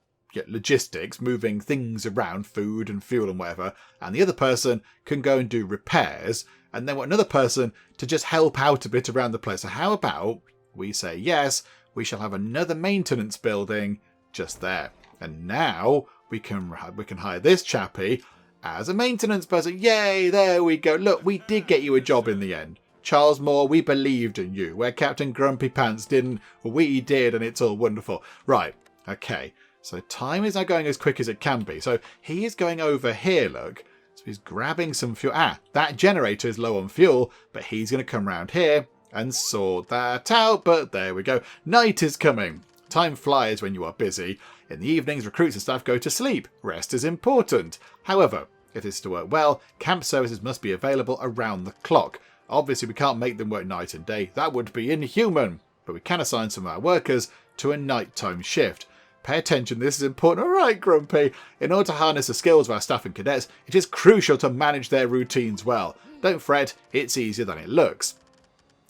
logistics, moving things around, food and fuel and whatever. And the other person can go and do repairs. And then want another person to just help out a bit around the place. So how about we say yes, we shall have another maintenance building just there. And now we can hire this chappie as a maintenance person. Yay, there we go. Look, we did get you a job in the end. Charles Moore, we believed in you. Where Captain AngryPants didn't, we did, and it's all wonderful. Right, okay. So time is now going as quick as it can be. So he is going over here, look. So he's grabbing some fuel. Ah, that generator is low on fuel, but he's going to come round here and sort that out. But there we go. Night is coming. Time flies when you are busy. In the evenings, recruits and staff go to sleep. Rest is important. However, if this is to work well, camp services must be available around the clock. Obviously, we can't make them work night and day. That would be inhuman. But we can assign some of our workers to a nighttime shift. Pay attention, this is important. All right, Grumpy. In order to harness the skills of our staff and cadets, it is crucial to manage their routines well. Don't fret, it's easier than it looks.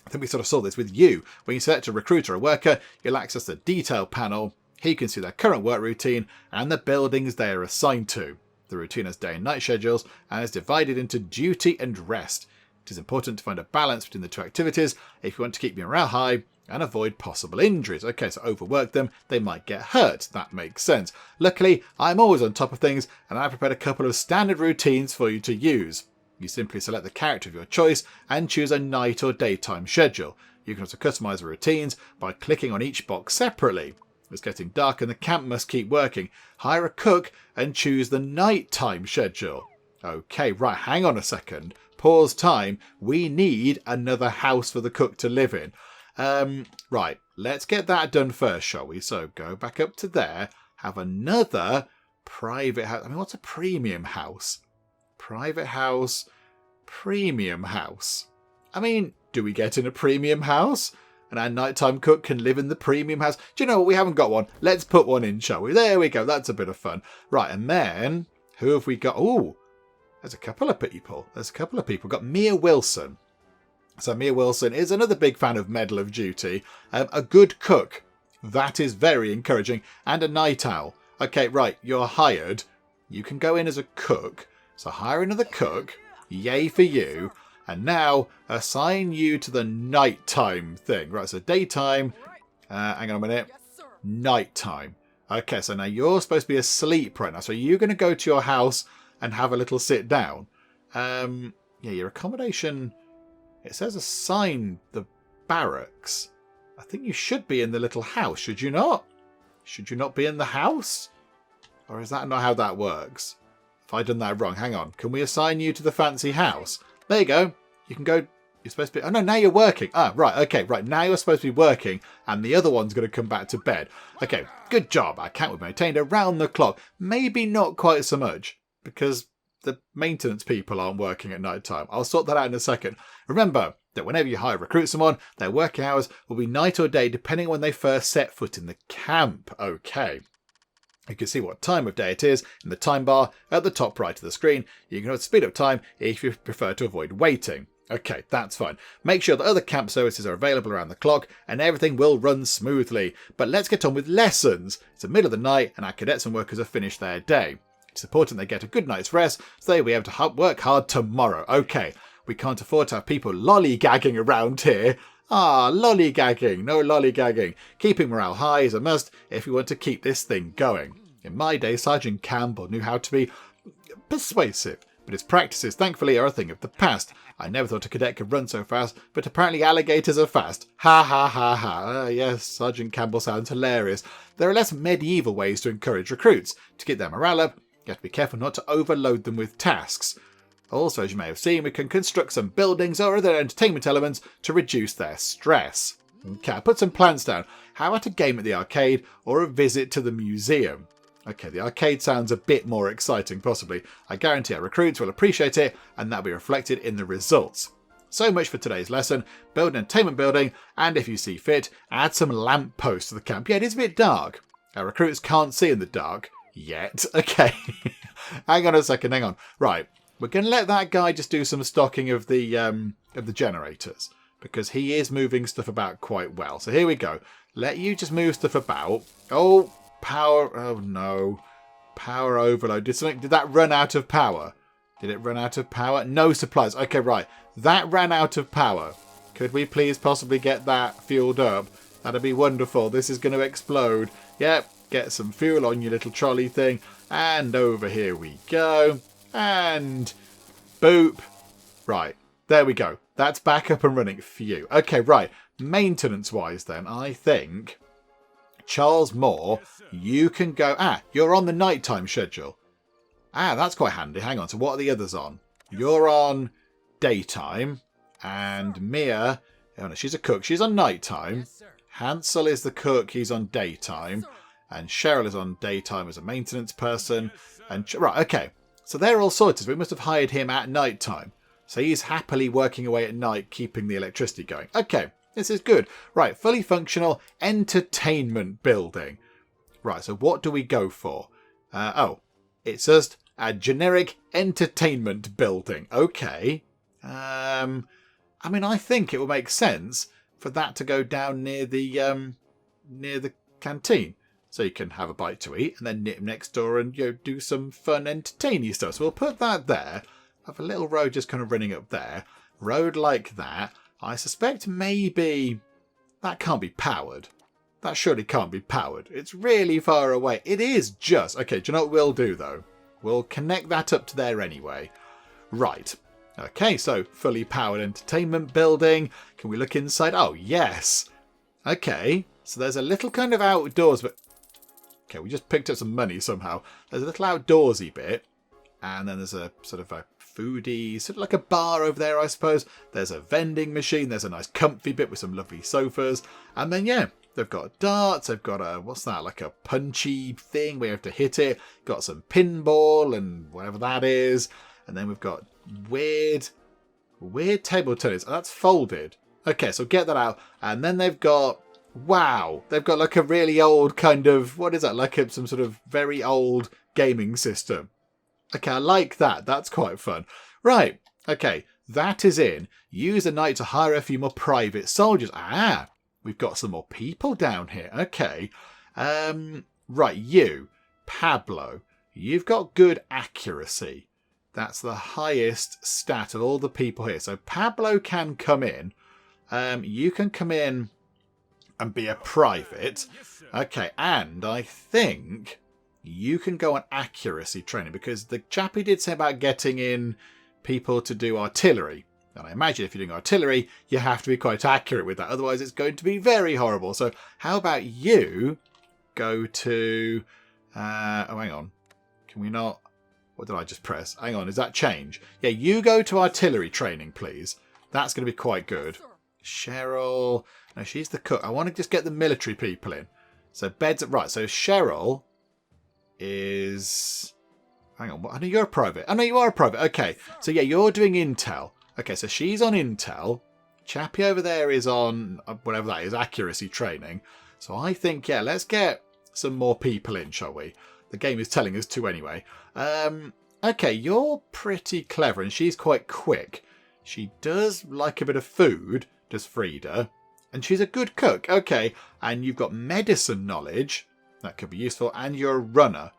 I think we sort of saw this with you. When you select a recruit or a worker, you'll access the detail panel. Here you can see their current work routine and the buildings they are assigned to. The routine has day and night schedules and is divided into duty and rest. It is important to find a balance between the two activities if you want to keep morale high and avoid possible injuries. Okay, so overwork them, they might get hurt. That makes sense. Luckily, I'm always on top of things, and I've prepared a couple of standard routines for you to use. You simply select the character of your choice and choose a night or daytime schedule. You can also customize the routines by clicking on each box separately. It's getting dark and the camp must keep working. Hire a cook and choose the nighttime schedule. Okay, right, hang on a second. Pause time. We need another house for the cook to live in. Right, let's get that done first, shall we? So go back up to there, have another private house. I mean, what's a premium house? Private house, premium house. I mean, do we get in a premium house? And our nighttime cook can live in the premium house? Do you know what? We haven't got one. Let's put one in, shall we? There we go. That's a bit of fun. Right, and then, who have we got? Oh, there's a couple of people. We've got Mia Wilson. So Mia Wilson is another big fan of Medal of Duty. A good cook. That is very encouraging. And a night owl. Okay, right. You're hired. You can go in as a cook. So hire another cook. Yay for you. And now assign you to the nighttime thing. Right, so daytime. Hang on a minute. Nighttime. Okay, so now you're supposed to be asleep right now. So you're going to go to your house and have a little sit down. Yeah, your accommodation, it says assign the barracks. I think you should be in the little house, should you not? Should you not be in the house? Or is that not how that works? Have I done that wrong? Hang on. Can we assign you to the fancy house? There you go. You can go. You're supposed to be... Oh, no, now you're working. Ah, right. Okay, right. Now you're supposed to be working, and the other one's going to come back to bed. Okay, good job. Our camp was maintained around the clock. Maybe not quite so much, because the maintenance people aren't working at night time. I'll sort that out in a second. Remember that whenever you hire or recruit someone, their working hours will be night or day, depending on when they first set foot in the camp. Okay. You can see what time of day it is in the time bar at the top right of the screen. You can speed up time if you prefer to avoid waiting. Okay, that's fine. Make sure that other camp services are available around the clock and everything will run smoothly. But let's get on with lessons. It's the middle of the night and our cadets and workers have finished their day. It's important they get a good night's rest so they'll be able to work hard tomorrow. Okay, we can't afford to have people lollygagging around here. Ah, lollygagging. No lollygagging. Keeping morale high is a must if we want to keep this thing going. In my day, Sergeant Campbell knew how to be persuasive, but his practices, thankfully, are a thing of the past. I never thought a cadet could run so fast, but apparently alligators are fast. Ha ha ha ha. Yes, Sergeant Campbell sounds hilarious. There are less medieval ways to encourage recruits. To get their morale up, you have to be careful not to overload them with tasks. Also, as you may have seen, we can construct some buildings or other entertainment elements to reduce their stress. Okay, I'll put some plans down. How about a game at the arcade or a visit to the museum? Okay, the arcade sounds a bit more exciting, possibly. I guarantee our recruits will appreciate it, and that'll be reflected in the results. So much for today's lesson. Build an entertainment building, and if you see fit, add some lamp posts to the camp. Yeah, it is a bit dark. Our recruits can't see in the dark. Yet. Okay. Hang on a second, hang on. Right. We're going to let that guy just do some stocking of the generators, because he is moving stuff about quite well. So here we go. Let you just move stuff about. Oh, power. Oh, no. Power overload. Did that run out of power? Did it run out of power? No supplies. Okay, right. That ran out of power. Could we please possibly get that fueled up? That'd be wonderful. This is going to explode. Yep. Get some fuel on your little trolley thing. And over here we go. And boop. Right. There we go. That's back up and running for you. Okay, right. Maintenance-wise then, I think, Charles Moore, you can go... Ah, you're on the nighttime schedule. Ah, that's quite handy. Hang on. So what are the others on? You're on daytime. And Mia... Oh no, she's a cook. She's on nighttime. Hansel is the cook. He's on daytime. And Cheryl is on daytime as a maintenance person. And right, okay. So they're all sorted. We must have hired him at night time. So he's happily working away at night, keeping the electricity going. Okay, this is good. Right, fully functional entertainment building. Right, so what do we go for? It's just a generic entertainment building. Okay. I mean, I think it would make sense for that to go down near the canteen. So you can have a bite to eat and then nip next door and do some fun entertaining stuff. So we'll put that there. Have a little road just kind of running up there. Road like that. I suspect maybe that can't be powered. That surely can't be powered. It's really far away. It is just... Okay, do you know what we'll do though? We'll connect that up to there anyway. Right. Okay, so fully powered entertainment building. Can we look inside? Oh, yes. Okay. So there's a little kind of outdoors, but... Okay, we just picked up some money somehow. There's a little outdoorsy bit. And then there's a sort of a foodie, sort of like a bar over there, I suppose. There's a vending machine. There's a nice comfy bit with some lovely sofas. And then, yeah, they've got darts. They've got a, what's that, like a punchy thing where you have to hit it. Got some pinball and whatever that is. And then we've got weird table tennis. Oh, that's folded. Okay, so get that out. And then they've got... Wow, they've got like a really old kind of, what is that, like some sort of very old gaming system. Okay, I like that. That's quite fun. Right, okay, that is in. Use the night to hire a few more private soldiers. Ah, we've got some more people down here. Okay, right, you, Pablo, you've got good accuracy. That's the highest stat of all the people here. So Pablo can come in. You can come in and be a private. Okay, and I think you can go on accuracy training because the chappie did say about getting in people to do artillery. And I imagine if you're doing artillery, you have to be quite accurate with that. Otherwise, it's going to be very horrible. So how about you go to... oh, hang on. Can we not... What did I just press? Hang on, is that change? Yeah, you go to artillery training, please. That's going to be quite good. Cheryl... No, she's the cook. I want to just get the military people in. So beds... Right, so Cheryl is... Hang on, I know you're a private. I know you are a private. Okay, so yeah, you're doing intel. Okay, so she's on intel. Chappie over there is on whatever that is, accuracy training. So I think, yeah, let's get some more people in, shall we? The game is telling us to anyway. Okay, you're pretty clever and she's quite quick. She does like a bit of food, does Frida. And she's a good cook. Okay, and you've got medicine knowledge. That could be useful. And you're a runner.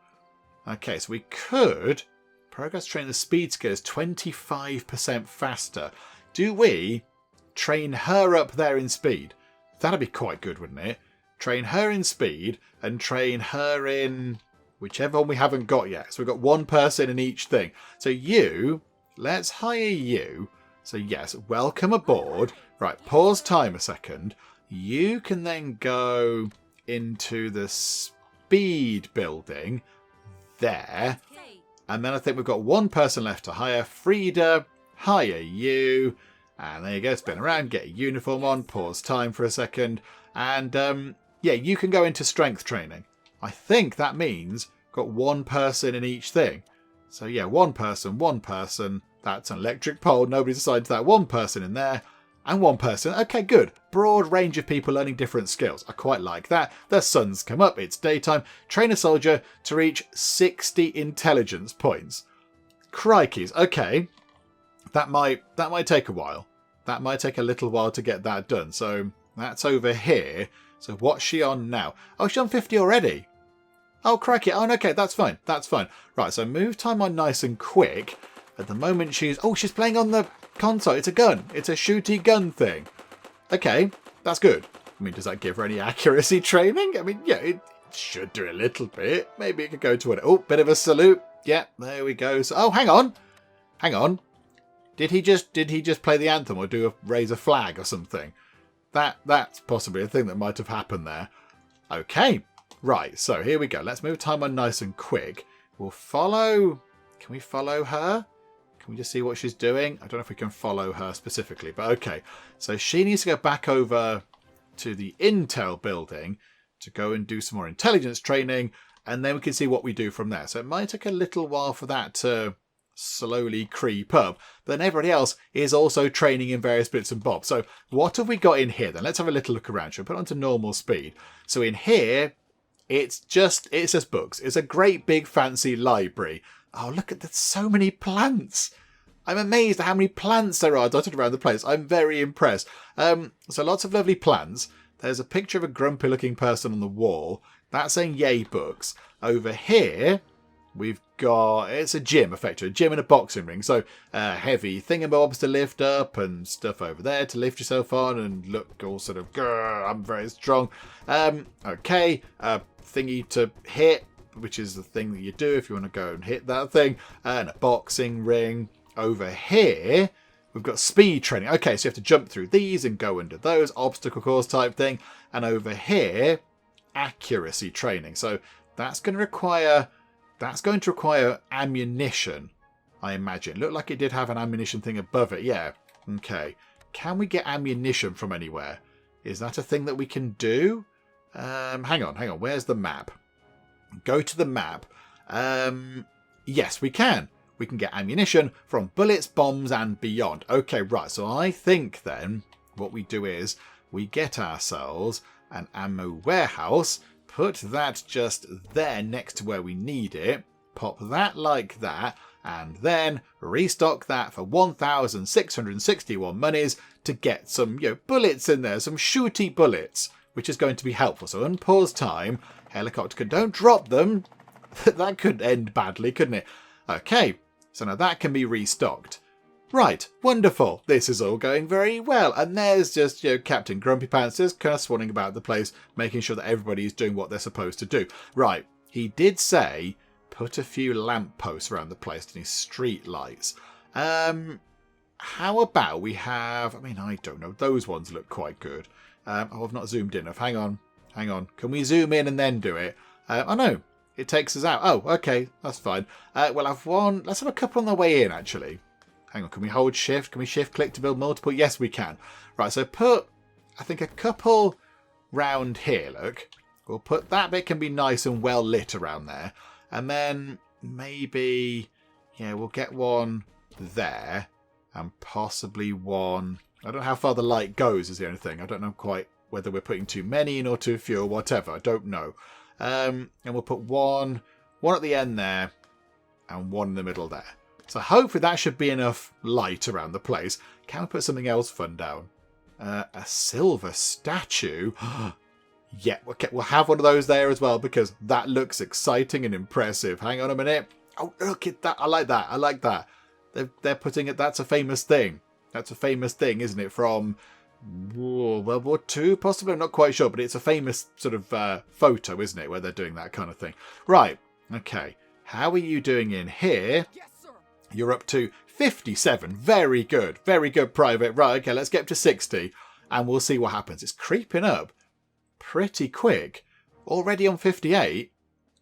Okay, so we could progress train the speed skill is 25% faster. Do we train her up there in speed? That'd be quite good, wouldn't it? Train her in speed and train her in whichever one we haven't got yet. So we've got one person in each thing. So you, let's hire you. So yes, welcome aboard. Right, pause time a second. You can then go into the speed building there. And then I think we've got one person left to hire. Frida, hire you. And there you go, spin around, get a uniform on, pause time for a second. And yeah, you can go into strength training. I think that means got one person in each thing. So yeah, one person. That's an electric pole. Nobody's assigned to that. One person in there. And one person. Okay, good. Broad range of people learning different skills. I quite like that. The sun's come up. It's daytime. Train a soldier to reach 60 intelligence points. Crikeys. Okay. That might take a while. That might take a little while to get that done. So that's over here. So what's she on now? Oh, she's on 50 already. Oh, crikey. Oh, okay. That's fine. That's fine. Right. So move time on nice and quick. At the moment she's playing on the console. It's a gun. It's a shooty gun thing. Okay, that's good. I mean, does that give her any accuracy training? I mean, yeah, it should do a little bit. Maybe it could go to it. Oh, bit of a salute. Yeah, there we go. So, oh, hang on. Did he just play the anthem or raise a flag or something? That's possibly a thing that might have happened there. Okay, right. So here we go. Let's move time on nice and quick. We'll follow. Can we follow her? Can we just see what she's doing? I don't know if we can follow her specifically, but okay. So she needs to go back over to the Intel building to go and do some more intelligence training, and then we can see what we do from there. So it might take a little while for that to slowly creep up. But then everybody else is also training in various bits and bobs. So what have we got in here then? Let's have a little look around. Shall we put it onto normal speed? So in here, it's just books. It's a great big fancy library. Oh, look at that. So many plants. I'm amazed at how many plants there are dotted around the place. I'm very impressed. So lots of lovely plants. There's a picture of a grumpy looking person on the wall. That's saying yay books. Over here, we've got, it's a gym, effectively. A gym and a boxing ring. So heavy thingamabobs to lift up and stuff over there to lift yourself on and look all sort of, I'm very strong. Okay, thingy to hit, which is the thing that you do if you want to go and hit that thing, and a boxing ring. Over here, we've got speed training. Okay, so you have to jump through these and go into those, obstacle course type thing. And over here, accuracy training. So that's going to require ammunition, I imagine. Looked like it did have an ammunition thing above it. Yeah. Okay. Can we get ammunition from anywhere? Is that a thing that we can do? Hang on. Where's the map? Go to the map. Yes, we can. We can get ammunition from bullets, bombs, and beyond. Okay, right. So I think then what we do is we get ourselves an ammo warehouse, put that just there next to where we need it, pop that like that, and then restock that for 1,661 monies to get some bullets in there, some shooty bullets, which is going to be helpful. So unpause time. Helicopter, don't drop them. That could end badly, couldn't it? Okay. So now that can be restocked. Right, wonderful. This is all going very well. And there's just, Captain Grumpy Pants just kind of swanning about the place, making sure that everybody is doing what they're supposed to do. Right, he did say put a few lampposts around the place and his street lights. How about we have, I don't know, those ones look quite good. I've not zoomed in enough. Hang on. Can we zoom in and then do it? Oh no, it takes us out. Oh, okay, that's fine. We'll have one. Let's have a couple on the way in, actually. Hang on, can we hold shift? Can we shift click to build multiple? Yes, we can. Right, so put, I think, a couple round here, look. We'll put that bit can be nice and well lit around there. And then maybe, we'll get one there. And possibly one, I don't know how far the light goes is the only thing. I don't know quite whether we're putting too many in or too few or whatever. I don't know. And we'll put one at the end there and one in the middle there. So hopefully that should be enough light around the place. Can we put something else fun down? A silver statue? Yeah, okay, we'll have one of those there as well because that looks exciting and impressive. Hang on a minute. Oh, look at that. I like that. They're putting it, that's a famous thing. That's a famous thing, isn't it? From World War II, possibly? I'm not quite sure, but it's a famous sort of photo, isn't it? Where they're doing that kind of thing. Right, okay. How are you doing in here? Yes, sir. You're up to 57. Very good, Private. Right, okay, let's get up to 60 and we'll see what happens. It's creeping up pretty quick. Already on 58?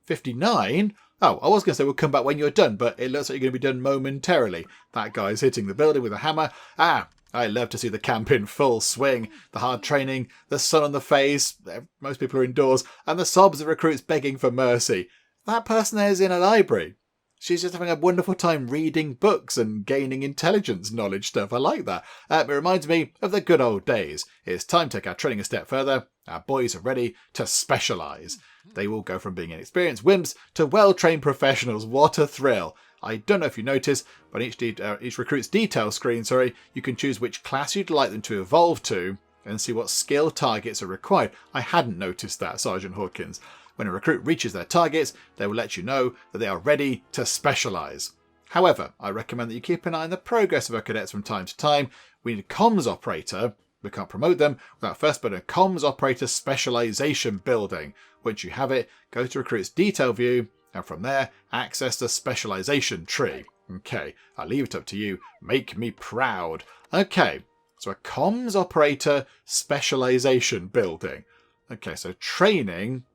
59? Oh, I was going to say we'll come back when you're done, but it looks like you're going to be done momentarily. That guy's hitting the building with a hammer. I love to see the camp in full swing. The hard training, the sun on the face, most people are indoors, and the sobs of recruits begging for mercy. That person there is in a library. She's just having a wonderful time reading books and gaining intelligence knowledge stuff. I like that. It reminds me of the good old days. It's time to take our training a step further. Our boys are ready to specialise. They will go from being inexperienced wimps to well-trained professionals. What a thrill. I don't know if you noticed, but each recruit's detail screen, you can choose which class you'd like them to evolve to and see what skill targets are required. I hadn't noticed that, Sergeant Hawkins. When a recruit reaches their targets, they will let you know that they are ready to specialise. However, I recommend that you keep an eye on the progress of our cadets from time to time. We need a comms operator. We can't promote them without first building a comms operator specialisation building. Once you have it, go to recruit's detail view and from there, access the specialisation tree. Okay, I'll leave it up to you. Make me proud. Okay, so a comms operator specialisation building. Okay, so training.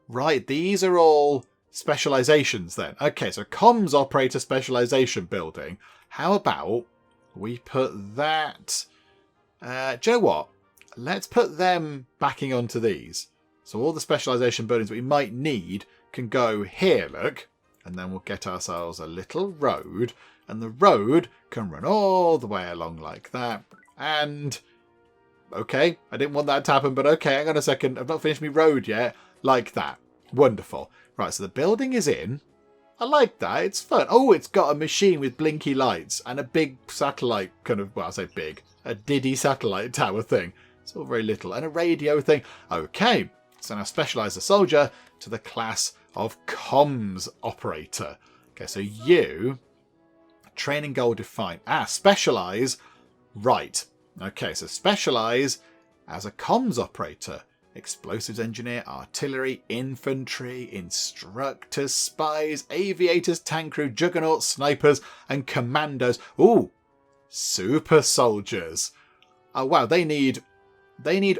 Right, these are all specialisations then. Okay, so comms operator specialisation building. How about we put that... do you know what? Let's put them backing onto these. So all the specialisation buildings that we might need can go here, look. And then we'll get ourselves a little road. And the road can run all the way along like that. And... okay, I didn't want that to happen, but okay, hang on a second. I've not finished my road yet. Like that. Wonderful. Right, so the building is in. I like that. It's fun. Oh, it's got a machine with blinky lights and a big satellite kind of, well, I say big, a Diddy satellite tower thing. It's all very little. And a radio thing. Okay, so now specialise the soldier to the class of comms operator. Okay, so you, training goal defined. Specialise. Right. Okay, so specialise as a comms operator. Explosives engineer, artillery, infantry, instructors, spies, aviators, tank crew, juggernauts, snipers, and commandos. Ooh, super soldiers. Oh wow, they need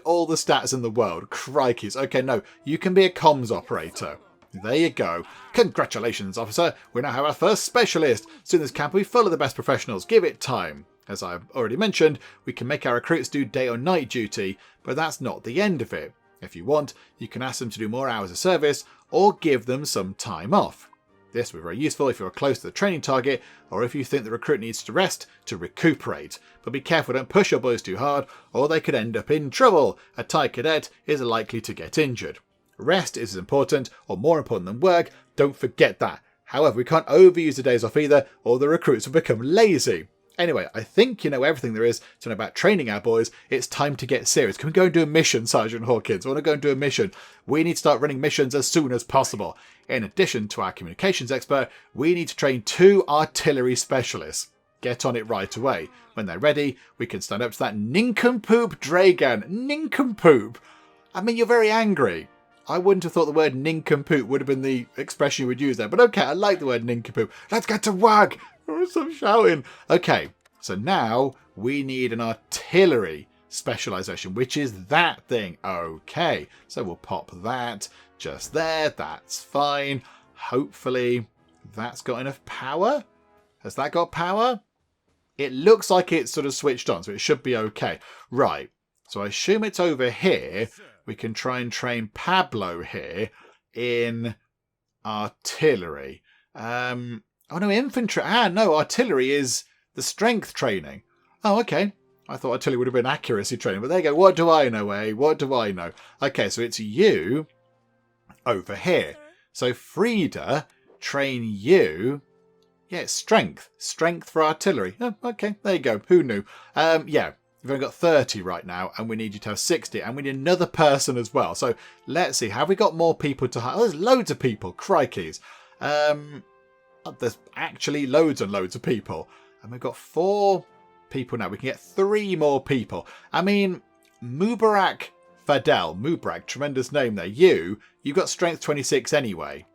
all the stats in the world. Crikeys. Okay, no, you can be a comms operator. There you go. Congratulations, officer. We now have our first specialist. Soon this camp will be full of the best professionals. Give it time. As I've already mentioned, we can make our recruits do day or night duty, but that's not the end of it. If you want, you can ask them to do more hours of service or give them some time off. This will be very useful if you're close to the training target or if you think the recruit needs to rest to recuperate. But be careful, don't push your boys too hard or they could end up in trouble. A tight cadet is likely to get injured. Rest is as important or more important than work, don't forget that. However, we can't overuse the days off either or the recruits will become lazy. Anyway, I think you know everything there is to know about training our boys. It's time to get serious. Can we go and do a mission, Sergeant Hawkins? I want to go and do a mission. We need to start running missions as soon as possible. In addition to our communications expert, we need to train 2 artillery specialists. Get on it right away. When they're ready, we can stand up to that nincompoop Dragan. Nincompoop! I mean, you're very angry. I wouldn't have thought the word nincompoop would have been the expression you would use there. But okay, I like the word nincompoop. Let's get to work! Stop shouting. Okay, so now we need an artillery specialisation, which is that thing. Okay, so we'll pop that just there. That's fine. Hopefully that's got enough power. Has that got power? It looks like it's sort of switched on, so it should be okay. Right, so I assume it's over here. We can try and train Pablo here in artillery. Oh no, infantry. No, artillery is the strength training. Oh, okay. I thought artillery would have been accuracy training, but there you go. What do I know, eh? What do I know? Okay, so it's you over here. So Frida, train you. Yeah, it's strength. Strength for artillery. Oh, okay, there you go. Who knew? Yeah, we've only got 30 right now, and we need you to have 60, and we need another person as well. So let's see. Have we got more people to hire? Oh, there's loads of people. Crikeys. There's actually loads and loads of people. And we've got 4 people now. We can get 3 more people. I mean, Mubarak Fadel. Mubarak, tremendous name there. You've got strength 26 anyway.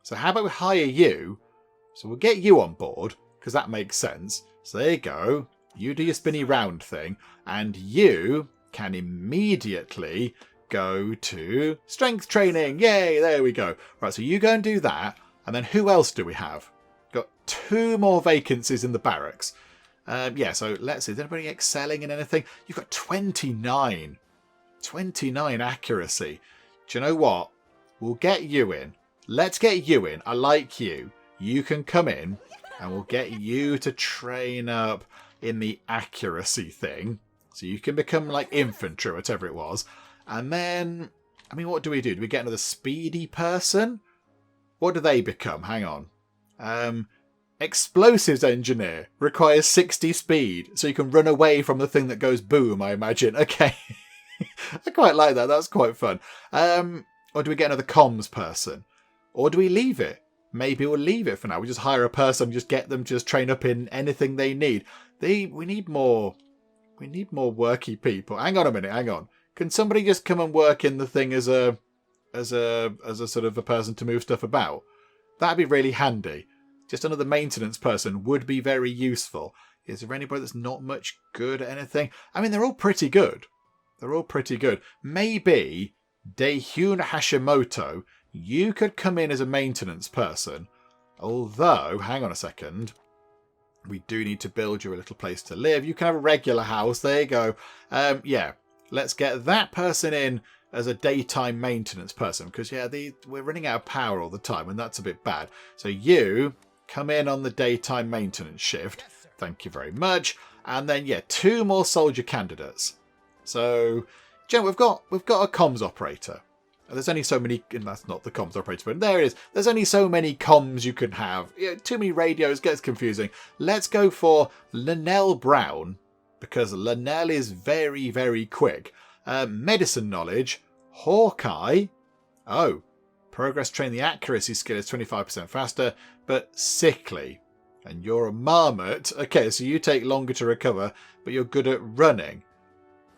So how about we hire you? So we'll get you on board, because that makes sense. So there you go. You do your spinny round thing. And you can immediately go to strength training. Yay, there we go. Right, so you go and do that. And then who else do we have? Got 2 more vacancies in the barracks. Yeah, so let's see. Is anybody excelling in anything? You've got 29. 29 accuracy. Do you know what? We'll get you in. Let's get you in. I like you. You can come in and we'll get you to train up in the accuracy thing. So you can become like infantry or whatever it was. And then, I mean, what do? Do we get another speedy person? What do they become? Hang on. Explosives engineer requires 60 speed, so you can run away from the thing that goes boom, I imagine. Okay. I quite like that. That's quite fun. Or do we get another comms person? Or do we leave it? Maybe we'll leave it for now. We just hire a person, just get them to just train up in anything they need. We need more worky people. Hang on a minute, hang on. Can somebody just come and work in the thing as a sort of a person to move stuff about? That'd be really handy. Just another maintenance person would be very useful. Is there anybody that's not much good at anything? I mean, they're all pretty good. They're all pretty good. Maybe Daehun Hashimoto, you could come in as a maintenance person. Although, hang on a second. We do need to build you a little place to live. You can have a regular house. There you go. Yeah, let's get that person in as a daytime maintenance person. Because, yeah, we're running out of power all the time, and that's a bit bad. So you come in on the daytime maintenance shift. Thank you very much. And then, yeah, 2 more soldier candidates. So, Jen, we've got a comms operator. There's only so many, and that's not the comms operator, but there it is. There's only so many comms you can have. Too many radios, gets confusing. Let's go for Linnell Brown, because Linnell is very, very quick. Medicine knowledge, Hawkeye. Oh, progress train the accuracy skill is 25% faster, but sickly. And you're a marmot. Okay, so you take longer to recover, but you're good at running.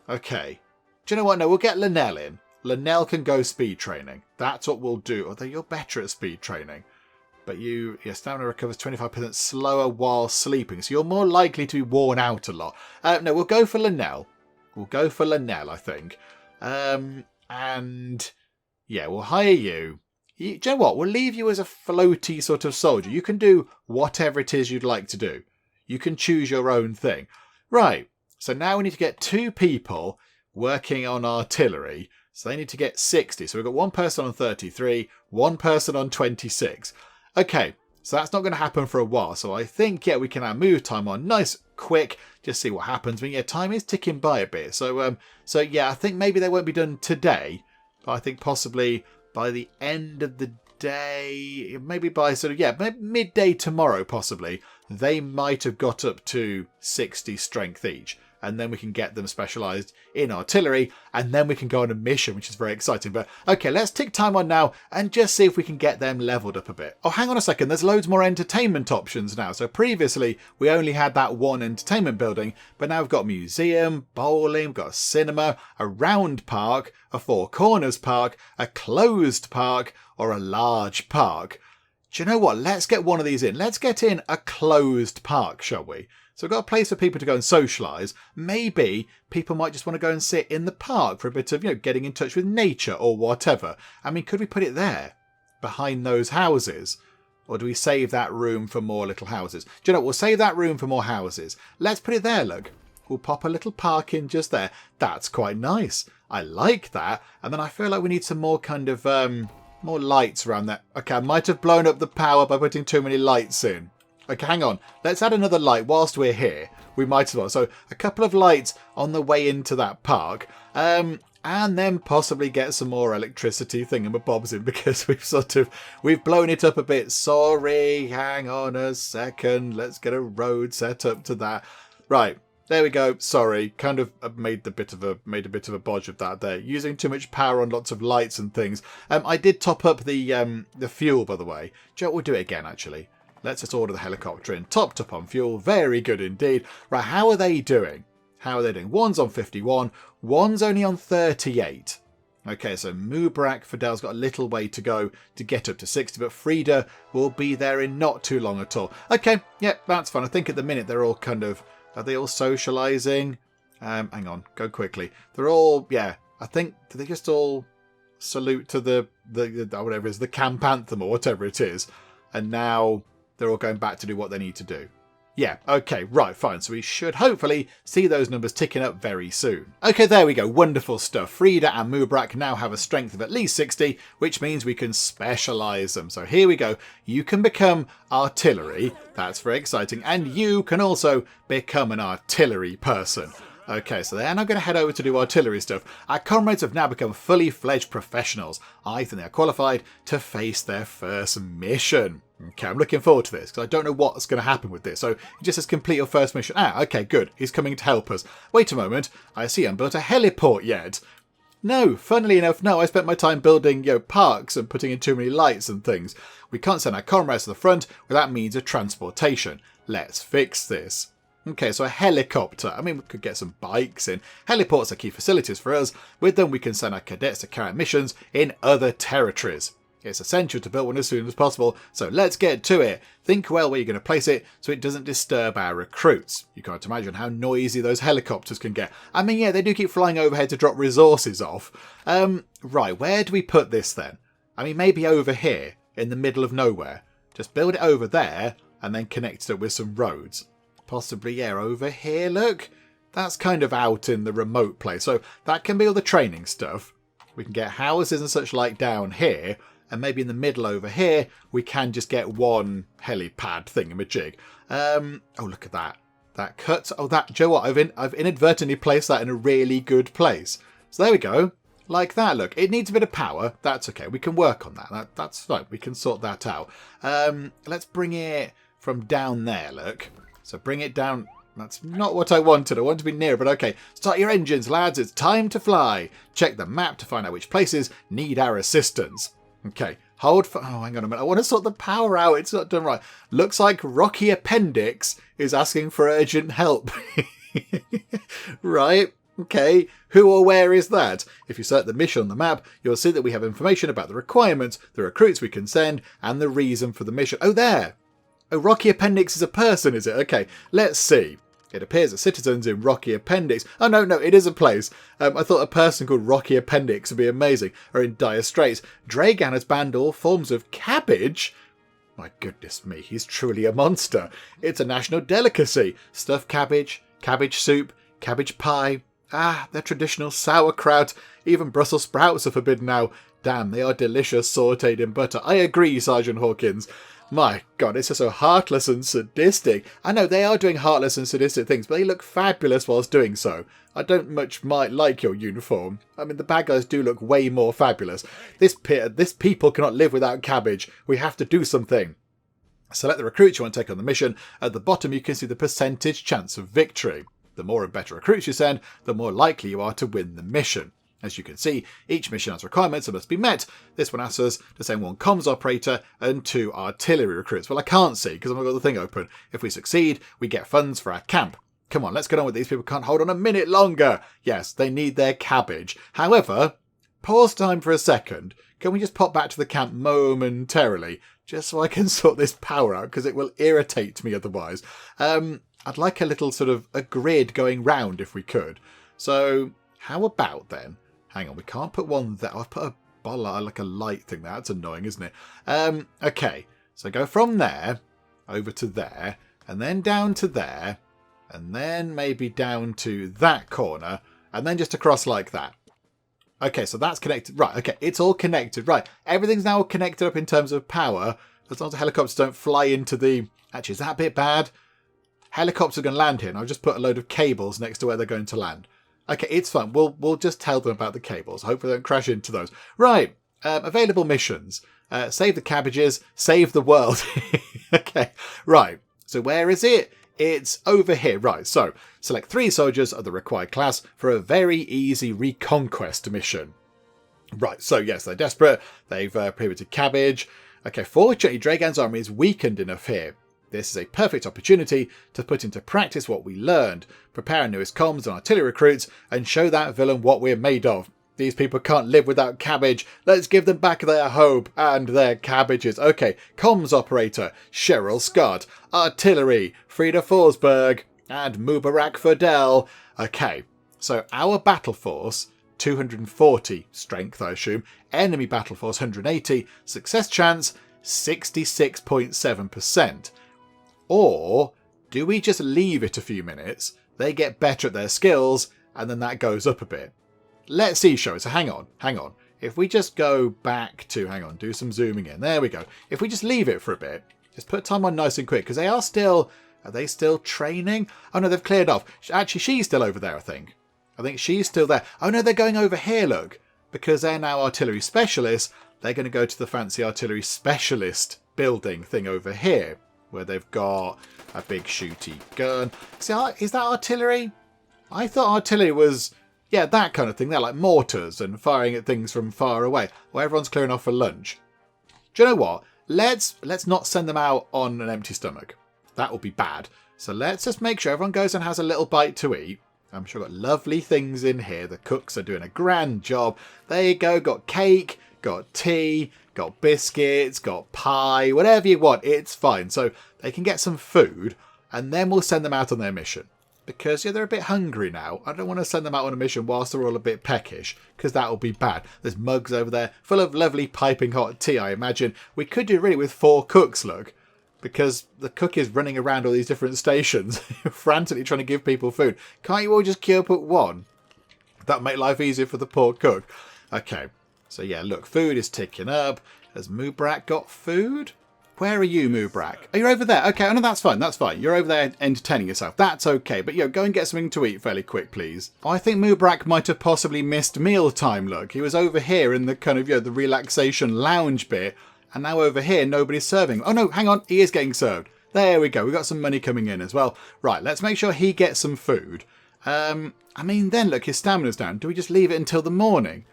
Okay. Do you know what? No, we'll get Linnell in. Linnell can go speed training. That's what we'll do. Although you're better at speed training. But your stamina recovers 25% slower while sleeping. So you're more likely to be worn out a lot. No, we'll go for Linnell. We'll go for Linnell, I think. And yeah, we'll hire you. Do you know what? We'll leave you as a floaty sort of soldier. You can do whatever it is you'd like to do. You can choose your own thing. Right. So now we need to get 2 people working on artillery. So they need to get 60. So we've got 1 person on 33, 1 person on 26. Okay, so that's not going to happen for a while. So I think, yeah, we can now move time on nice, quick, just see what happens. But yeah, time is ticking by a bit. So yeah, I think maybe they won't be done today. But I think possibly by the end of the midday, maybe by sort of, yeah, midday tomorrow possibly, they might have got up to 60 strength each. And then we can get them specialised in artillery, and then we can go on a mission, which is very exciting. But okay, let's tick time on now and just see if we can get them levelled up a bit. Oh, hang on a second, there's loads more entertainment options now. So previously, we only had that one entertainment building, but now we've got a museum, bowling, we've got a cinema, a round park, a four corners park, a closed park, or a large park. Do you know what? Let's get one of these in. Let's get in a closed park, shall we? So we've got a place for people to go and socialise. Maybe people might just want to go and sit in the park for a bit of, getting in touch with nature or whatever. I mean, could we put it there, behind those houses? Or do we save that room for more little houses? Do you know what? We'll save that room for more houses. Let's put it there, look. We'll pop a little park in just there. That's quite nice. I like that. And then I feel like we need some more kind of, more lights around that. Okay, I might have blown up the power by putting too many lights in. Okay, hang on. Let's add another light whilst we're here. We might as well. So a couple of lights on the way into that park. And then possibly get some more electricity thingamabobs in because we've blown it up a bit. Sorry, hang on a second. Let's get a road set up to that. Right. There we go. Sorry, kind of made a bit of a bodge of that there. Using too much power on lots of lights and things. I did top up the fuel, by the way. Do you know what? We'll do it again, actually. Let's just order the helicopter in. Topped up on fuel. Very good indeed. Right, how are they doing? One's on 51. One's only on 38. Okay, so Mubrak, Fidel's got a little way to go to get up to 60, but Frida will be there in not too long at all. Okay, yep, that's fine. I think at the minute they're all kind of... Are they all socialising? Hang on, go quickly. They're all... Yeah, I think... Do they just all salute to the whatever it is, the camp anthem or whatever it is? And now... They're all going back to do what they need to do. Yeah, okay, right, fine. So we should hopefully see those numbers ticking up very soon. Okay, there we go. Wonderful stuff. Frida and Mubrak now have a strength of at least 60, which means we can specialise them. So here we go. You can become artillery. That's very exciting. And you can also become an artillery person. Okay, so they're now going to head over to do artillery stuff. Our comrades have now become fully fledged professionals. I think they're qualified to face their first mission. Okay, I'm looking forward to this because I don't know what's going to happen with this. So it just says complete your first mission. Ah, okay, good. He's coming to help us. Wait a moment. I see I haven't built a heliport yet. No, funnily enough, no. I spent my time building, parks and putting in too many lights and things. We can't send our comrades to the front without means of transportation. Let's fix this. Okay, so a helicopter. I mean, we could get some bikes in. Heliports are key facilities for us. With them, we can send our cadets to carry out missions in other territories. It's essential to build one as soon as possible, so let's get to it. Think well where you're going to place it so it doesn't disturb our recruits. You can't imagine how noisy those helicopters can get. I mean, yeah, they do keep flying overhead to drop resources off. Right, where do we put this then? I mean, maybe over here, in the middle of nowhere. Just build it over there, and then connect it with some roads. Possibly, yeah, over here, look. That's kind of out in the remote place. So that can be all the training stuff. We can get houses and such like down here. And maybe in the middle over here, we can just get one helipad thingamajig. Oh, look at that. That cuts. Oh, that. Do you know what? I've inadvertently placed that in a really good place. So there we go. Like that, look. It needs a bit of power. That's okay. We can work on that. That's fine. We can sort that out. Let's bring it from down there, look. So bring it down. That's not what I wanted. I wanted to be near, but okay. Start your engines, lads. It's time to fly. Check the map to find out which places need our assistance. Okay. Hold for... Oh, hang on a minute. I want to sort the power out. It's not done right. Looks like Rocky Appendix is asking for urgent help. Right. Okay. Who or where is that? If you select the mission on the map, you'll see that we have information about the requirements, the recruits we can send, and the reason for the mission. Oh, there. Oh, Rocky Appendix is a person, is it? Okay, let's see. It appears that citizens in Rocky Appendix... Oh, no, it is a place. I thought a person called Rocky Appendix would be amazing. Are in dire straits. Dragan has banned all forms of cabbage. My goodness me, he's truly a monster. It's a national delicacy. Stuffed cabbage, cabbage soup, cabbage pie. Ah, their traditional sauerkraut. Even Brussels sprouts are forbidden now. Damn, they are delicious, sautéed in butter. I agree, Sergeant Hawkins. My God, it's just so heartless and sadistic. I know they are doing heartless and sadistic things, but they look fabulous whilst doing so. I don't much like your uniform. I mean, the bad guys do look way more fabulous. This people cannot live without cabbage. We have to do something. Select the recruits you want to take on the mission. At the bottom, you can see the percentage chance of victory. The more and better recruits you send, the more likely you are to win the mission. As you can see, each mission has requirements that must be met. This one asks us to send 1 comms operator and 2 artillery recruits. Well, I can't see because I've got the thing open. If we succeed, we get funds for our camp. Come on, let's get on with these. People can't hold on a minute longer. Yes, they need their cabbage. However, pause time for a second. Can we just pop back to the camp momentarily, just so I can sort this power out, because it will irritate me otherwise. I'd like a little sort of a grid going round if we could. So how about then? Hang on, we can't put one there. I've put a bottle, like a light thing. That's annoying, isn't it? Okay, so go from there over to there, and then down to there, and then maybe down to that corner, and then just across like that. Okay, so that's connected. Right, okay, it's all connected. Right, everything's now connected up in terms of power, as long as the helicopters don't fly into the... Actually, is that a bit bad? Helicopters are going to land here, and I've just put a load of cables next to where they're going to land. Okay, it's fine. We'll just tell them about the cables. Hopefully they don't crash into those. Right, available missions. Save the cabbages, save the world. Okay, right. So where is it? It's over here. Right, so select 3 soldiers of the required class for a very easy reconquest mission. Right, so yes, they're desperate. They've prohibited cabbage. Okay, fortunately, Dragan's army is weakened enough here. This is a perfect opportunity to put into practice what we learned, prepare our newest comms and artillery recruits, and show that villain what we're made of. These people can't live without cabbage. Let's give them back their hope and their cabbages. Okay, comms operator, Cheryl Scott. Artillery, Frida Forsberg. And Mubarak Fidel. Okay, so our battle force, 240 strength, I assume. Enemy battle force, 180. Success chance, 66.7%. Or do we just leave it a few minutes, they get better at their skills, and then that goes up a bit? Let's see, show it. So hang on. If we just go back to, do some zooming in. There we go. If we just leave it for a bit, just put time on nice and quick, because they are they still training? Oh no, they've cleared off. Actually, she's still over there, I think. I think she's still there. Oh no, they're going over here, look. Because they're now artillery specialists, they're going to go to the fancy artillery specialist building thing over here, where they've got a big shooty gun. See, is that artillery? I thought artillery was, yeah, that kind of thing. They're like mortars and firing at things from far away. Well, everyone's clearing off for lunch. Do you know what? Let's not send them out on an empty stomach. That will be bad. So let's just make sure everyone goes and has a little bite to eat. I'm sure I've got lovely things in here. The cooks are doing a grand job. There you go. Got cake, got tea, got biscuits, got pie, whatever you want. It's fine. So they can get some food and then we'll send them out on their mission. Because they're a bit hungry now. I don't want to send them out on a mission whilst they're all a bit peckish, because that will be bad. There's mugs over there full of lovely piping hot tea, I imagine. We could do really with 4 cooks, look. Because the cook is running around all these different stations, frantically trying to give people food. Can't you all just queue up at 1? That'll make life easier for the poor cook. Okay, so yeah, look, food is ticking up. Has Mubarak got food? Where are you, Mubarak? Oh, you're over there. Okay, oh no, that's fine, that's fine. You're over there entertaining yourself. That's okay, but go and get something to eat fairly quick, please. I think Mubarak might have possibly missed mealtime, look. He was over here in the kind of, the relaxation lounge bit, and now over here, nobody's serving. Oh no, hang on, he is getting served. There we go, we've got some money coming in as well. Right, let's make sure he gets some food. Then look, his stamina's down. Do we just leave it until the morning?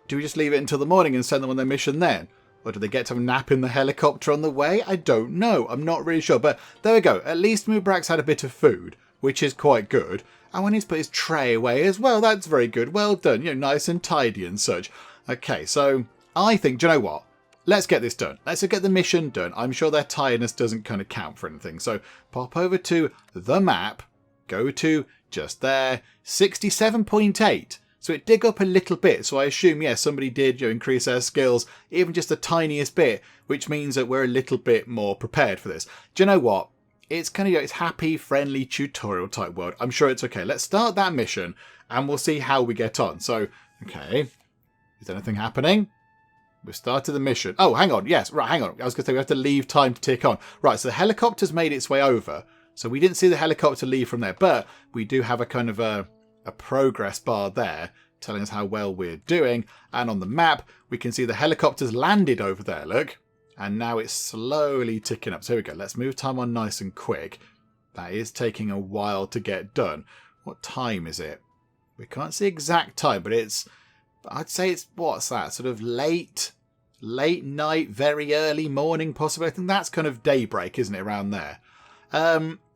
Do we just leave it until the morning and send them on their mission then? Or do they get to have a nap in the helicopter on the way? I don't know. I'm not really sure. But there we go. At least Mubarak's had a bit of food, which is quite good. And when he's put his tray away as well, that's very good. Well done. Nice and tidy and such. Okay, so I think, do you know what? Let's get this done. Let's get the mission done. I'm sure their tiredness doesn't kind of count for anything. So pop over to the map. Go to just there. 67.8. So it did up a little bit. So I assume, yes, somebody did increase their skills, even just the tiniest bit, which means that we're a little bit more prepared for this. Do you know what? It's kind of, it's happy, friendly, tutorial type world. I'm sure it's okay. Let's start that mission and we'll see how we get on. So, okay. Is anything happening? We've started the mission. Oh, hang on. Yes, right, hang on. I was going to say we have to leave time to tick on. Right, so the helicopter's made its way over. So we didn't see the helicopter leave from there, but we do have a kind of a progress bar there telling us how well we're doing. And on the map, we can see the helicopter's landed over there, look. And now it's slowly ticking up. So here we go. Let's move time on nice and quick. That is taking a while to get done. What time is it? We can't see exact time, but I'd say it's, what's that? Sort of late night, very early morning, possibly. I think that's kind of daybreak, isn't it, around there?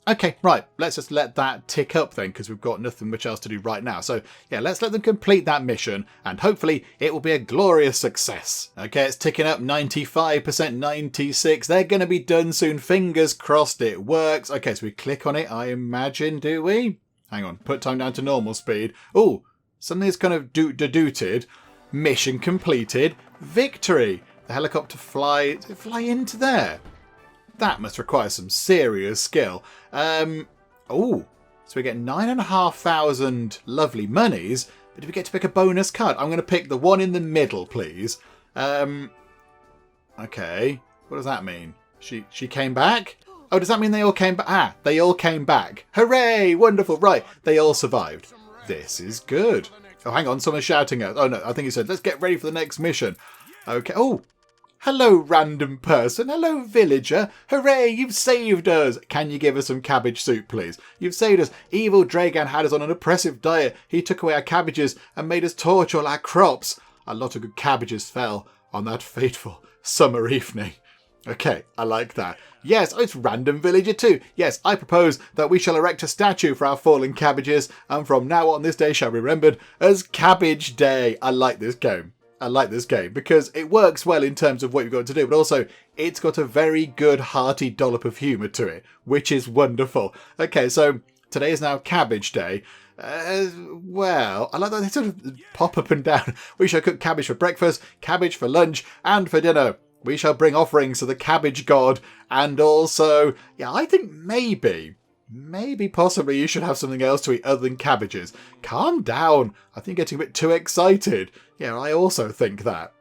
Okay, right. Let's just let that tick up then, because we've got nothing much else to do right now. So, yeah, let's let them complete that mission, and hopefully it will be a glorious success. Okay, it's ticking up 95%, 96%. They're going to be done soon. Fingers crossed it works. Okay, so we click on it, I imagine, do we? Hang on, put time down to normal speed. Oh, something's kind of dooted. Mission completed. Victory. The helicopter fly into there. That must require some serious skill. So we get 9,500 lovely monies, but do we get to pick a bonus card? I'm going to pick the one in the middle, please. Okay, what does that mean? She came back? Oh, does that mean they all came back? Ah, they all came back. Hooray! Wonderful. Right, they all survived. This is good. Oh, hang on, someone's shouting at us. Oh, no, I think he said, let's get ready for the next mission. Okay. Oh, hello, random person. Hello, villager. Hooray, you've saved us. Can you give us some cabbage soup, please? You've saved us. Evil Dragan had us on an oppressive diet. He took away our cabbages and made us torch all our crops. A lot of good cabbages fell on that fateful summer evening. Okay, I like that. Yes, it's random villager too. Yes, I propose that we shall erect a statue for our fallen cabbages, and from now on this day shall be remembered as Cabbage Day. I like this game. I like this game because it works well in terms of what you've got to do, but also it's got a very good hearty dollop of humour to it, which is wonderful. Okay, so today is now Cabbage Day. Well, I like that they sort of pop up and down. We shall cook cabbage for breakfast, cabbage for lunch, and for dinner. We shall bring offerings to the cabbage god, and also, yeah, I think maybe possibly you should have something else to eat other than cabbages. Calm down. I think you're getting a bit too excited. Yeah, I also think that.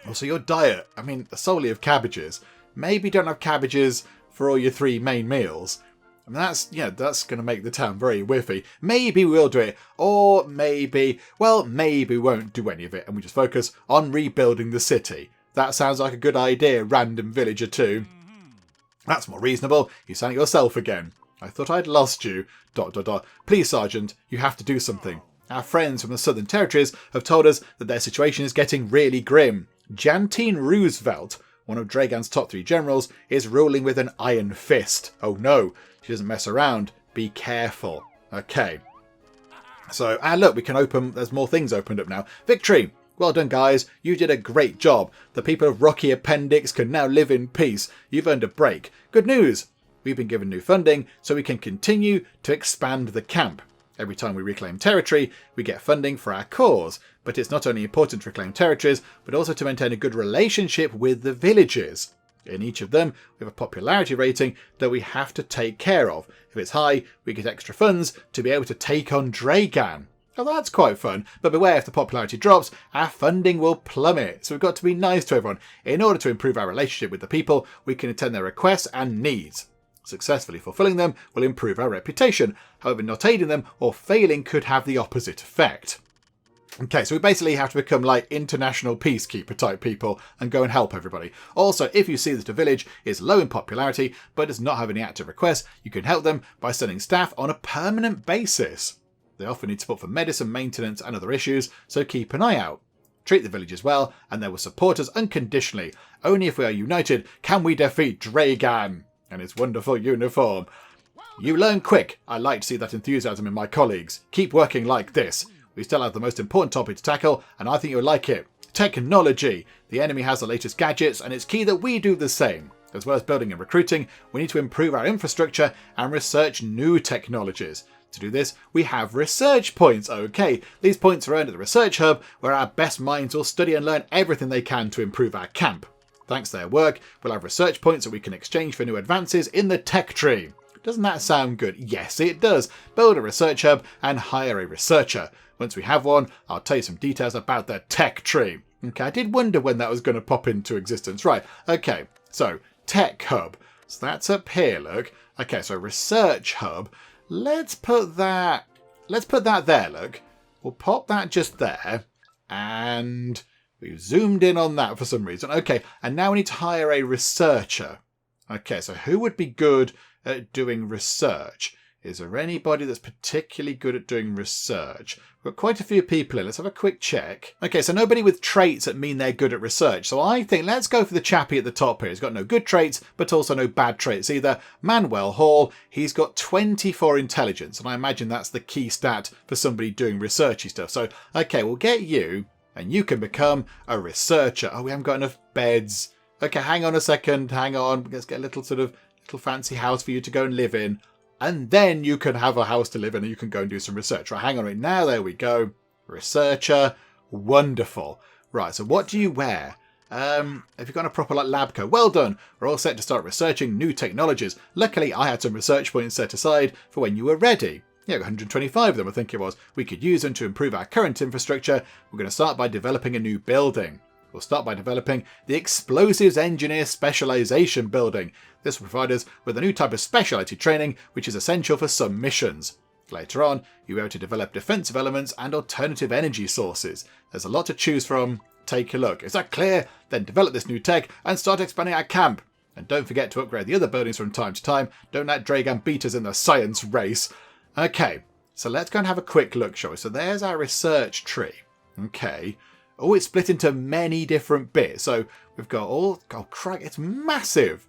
Also, your diet, I mean, solely of cabbages. Maybe don't have cabbages for all your 3 main meals. I mean, that's going to make the town very whiffy. Maybe we'll do it. Or maybe we won't do any of it, and we just focus on rebuilding the city. That sounds like a good idea, random villager too. That's more reasonable. You sound like yourself again. I thought I'd lost you. ... Please, Sergeant, you have to do something. Our friends from the Southern Territories have told us that their situation is getting really grim. Jantine Roosevelt, one of Dragan's top 3 generals, is ruling with an iron fist. Oh no, she doesn't mess around. Be careful. Okay. So, look, we can open... There's more things opened up now. Victory! Well done, guys. You did a great job. The people of Rocky Appendix can now live in peace. You've earned a break. Good news. We've been given new funding, so we can continue to expand the camp. Every time we reclaim territory, we get funding for our cause. But it's not only important to reclaim territories, but also to maintain a good relationship with the villages. In each of them, we have a popularity rating that we have to take care of. If it's high, we get extra funds to be able to take on Dragan. Oh, that's quite fun, but beware if the popularity drops, our funding will plummet. So we've got to be nice to everyone. In order to improve our relationship with the people, we can attend their requests and needs. Successfully fulfilling them will improve our reputation. However, not aiding them or failing could have the opposite effect. Okay, so we basically have to become like international peacekeeper type people and go and help everybody. Also, if you see that a village is low in popularity but does not have any active requests, you can help them by sending staff on a permanent basis. They often need support for medicine, maintenance and other issues, so keep an eye out. Treat the villagers well, and they will support us unconditionally. Only if we are united can we defeat Dragan and his wonderful uniform. You learn quick. I like to see that enthusiasm in my colleagues. Keep working like this. We still have the most important topic to tackle, and I think you'll like it. Technology. The enemy has the latest gadgets, and it's key that we do the same. As well as building and recruiting, we need to improve our infrastructure and research new technologies. To do this, we have research points. Okay, these points are earned at the research hub, where our best minds will study and learn everything they can to improve our camp. Thanks to their work, we'll have research points that we can exchange for new advances in the tech tree. Doesn't that sound good? Yes, it does. Build a research hub and hire a researcher. Once we have one, I'll tell you some details about the tech tree. Okay, I did wonder when that was going to pop into existence. Right, okay, so tech hub. So that's up here, look. Okay, so research hub. Let's put that there, look. We'll pop that just there. And we've zoomed in on that for some reason. Okay, and now we need to hire a researcher. Okay, so who would be good at doing research? Is there anybody that's particularly good at doing research? We've got quite a few people in. Let's have a quick check. Okay, so nobody with traits that mean they're good at research. So I think let's go for the chappie at the top here. He's got no good traits, but also no bad traits either. Manuel Hall, he's got 24 intelligence. And I imagine that's the key stat for somebody doing researchy stuff. So, okay, we'll get you, and you can become a researcher. Oh, we haven't got enough beds. Okay, hang on a second. Hang on. Let's get a little fancy house for you to go and live in. And then you can have a house to live in and you can go and do some research. Right, hang on right now. There we go. Researcher. Wonderful. Right, so what do you wear? Have you got a proper lab coat? Well done. We're all set to start researching new technologies. Luckily, I had some research points set aside for when you were ready. Yeah, 125 of them, I think it was. We could use them to improve our current infrastructure. We're going to start by developing a new building. We'll start by developing the Explosives Engineer Specialization Building. This will provide us with a new type of specialty training, which is essential for some missions. Later on, you'll be able to develop defensive elements and alternative energy sources. There's a lot to choose from. Take a look. Is that clear? Then develop this new tech and start expanding our camp. And don't forget to upgrade the other buildings from time to time. Don't let Dragan beat us in the science race. Okay, so let's go and have a quick look, shall we? So there's our research tree. Okay. Oh, it's split into many different bits. So we've got all... Oh, crap, it's massive.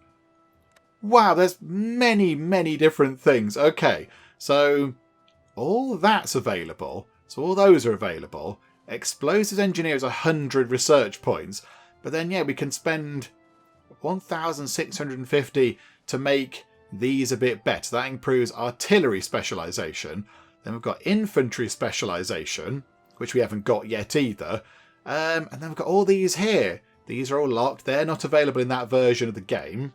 Wow, there's many, many different things. Okay, so all that's available. So all those are available. Explosives Engineer is 100 research points. But then, yeah, we can spend 1,650 to make these a bit better. That improves artillery specialisation. Then we've got infantry specialisation, which we haven't got yet either. And then we've got all these here. These are all locked. They're not available in that version of the game.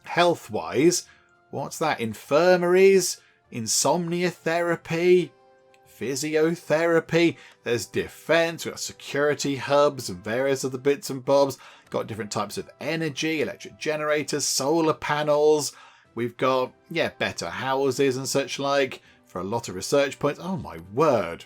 Health-wise, what's that? Infirmaries, insomnia therapy, physiotherapy. There's defense. We've got security hubs and various other bits and bobs. Got different types of energy, electric generators, solar panels. We've got, yeah, better houses and such like for a lot of research points. Oh my word.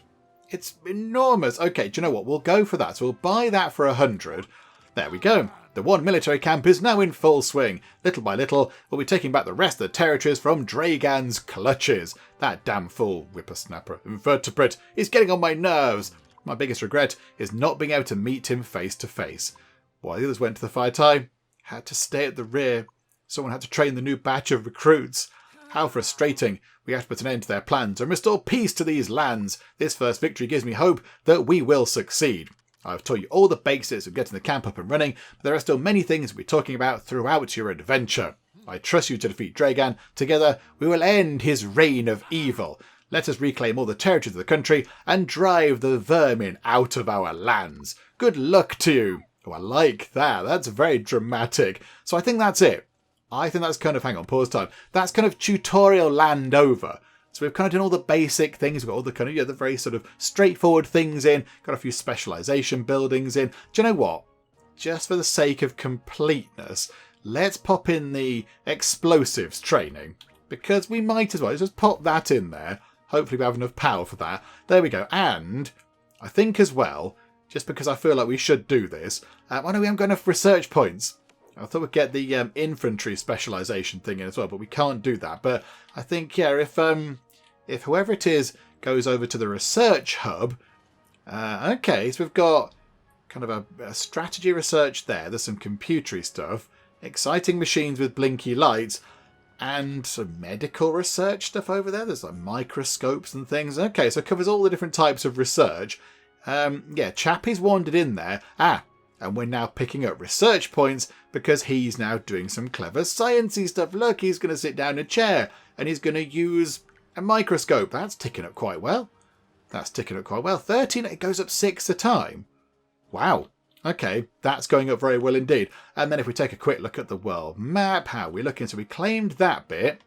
It's enormous. Okay, do you know what? We'll go for that. So we'll buy that for 100. There we go. The one military camp is now in full swing. Little by little, we'll be taking back the rest of the territories from Dragan's clutches. That damn fool whippersnapper invertebrate is getting on my nerves. My biggest regret is not being able to meet him face to face. While the others went to the fight, I had to stay at the rear. Someone had to train the new batch of recruits. How frustrating. We have to put an end to their plans and restore peace to these lands. This first victory gives me hope that we will succeed. I've taught you all the basics of getting the camp up and running, but there are still many things we'll be talking about throughout your adventure. I trust you to defeat Dragan. Together, we will end his reign of evil. Let us reclaim all the territories of the country and drive the vermin out of our lands. Good luck to you. Oh, I like that. That's very dramatic. So I think that's it. I think that's kind of, hang on, pause time. That's kind of tutorial land over. So we've kind of done all the basic things. We've got all the kind of, yeah, the very sort of straightforward things in. Got a few specialisation buildings in. Do you know what? Just for the sake of completeness, let's pop in the explosives training. Because we might as well. Let's just pop that in there. Hopefully we have enough power for that. There we go. And I think as well, just because I feel like we should do this, I know we haven't got enough research points. I thought we'd get the infantry specialisation thing in as well, but we can't do that. But I think, yeah, if whoever it is goes over to the research hub, okay, so we've got kind of a strategy research there. There's some computery stuff, exciting machines with blinky lights, and some medical research stuff over there. There's like microscopes and things. Okay, so it covers all the different types of research. Yeah, Chappie's wandered in there. And we're now picking up research points because he's now doing some clever sciencey stuff. Look, he's going to sit down in a chair and he's going to use a microscope. That's ticking up quite well. 13, it goes up 6 a time. Wow. Okay, that's going up very well indeed. And then if we take a quick look at the world map, how we're looking. So we claimed that bit.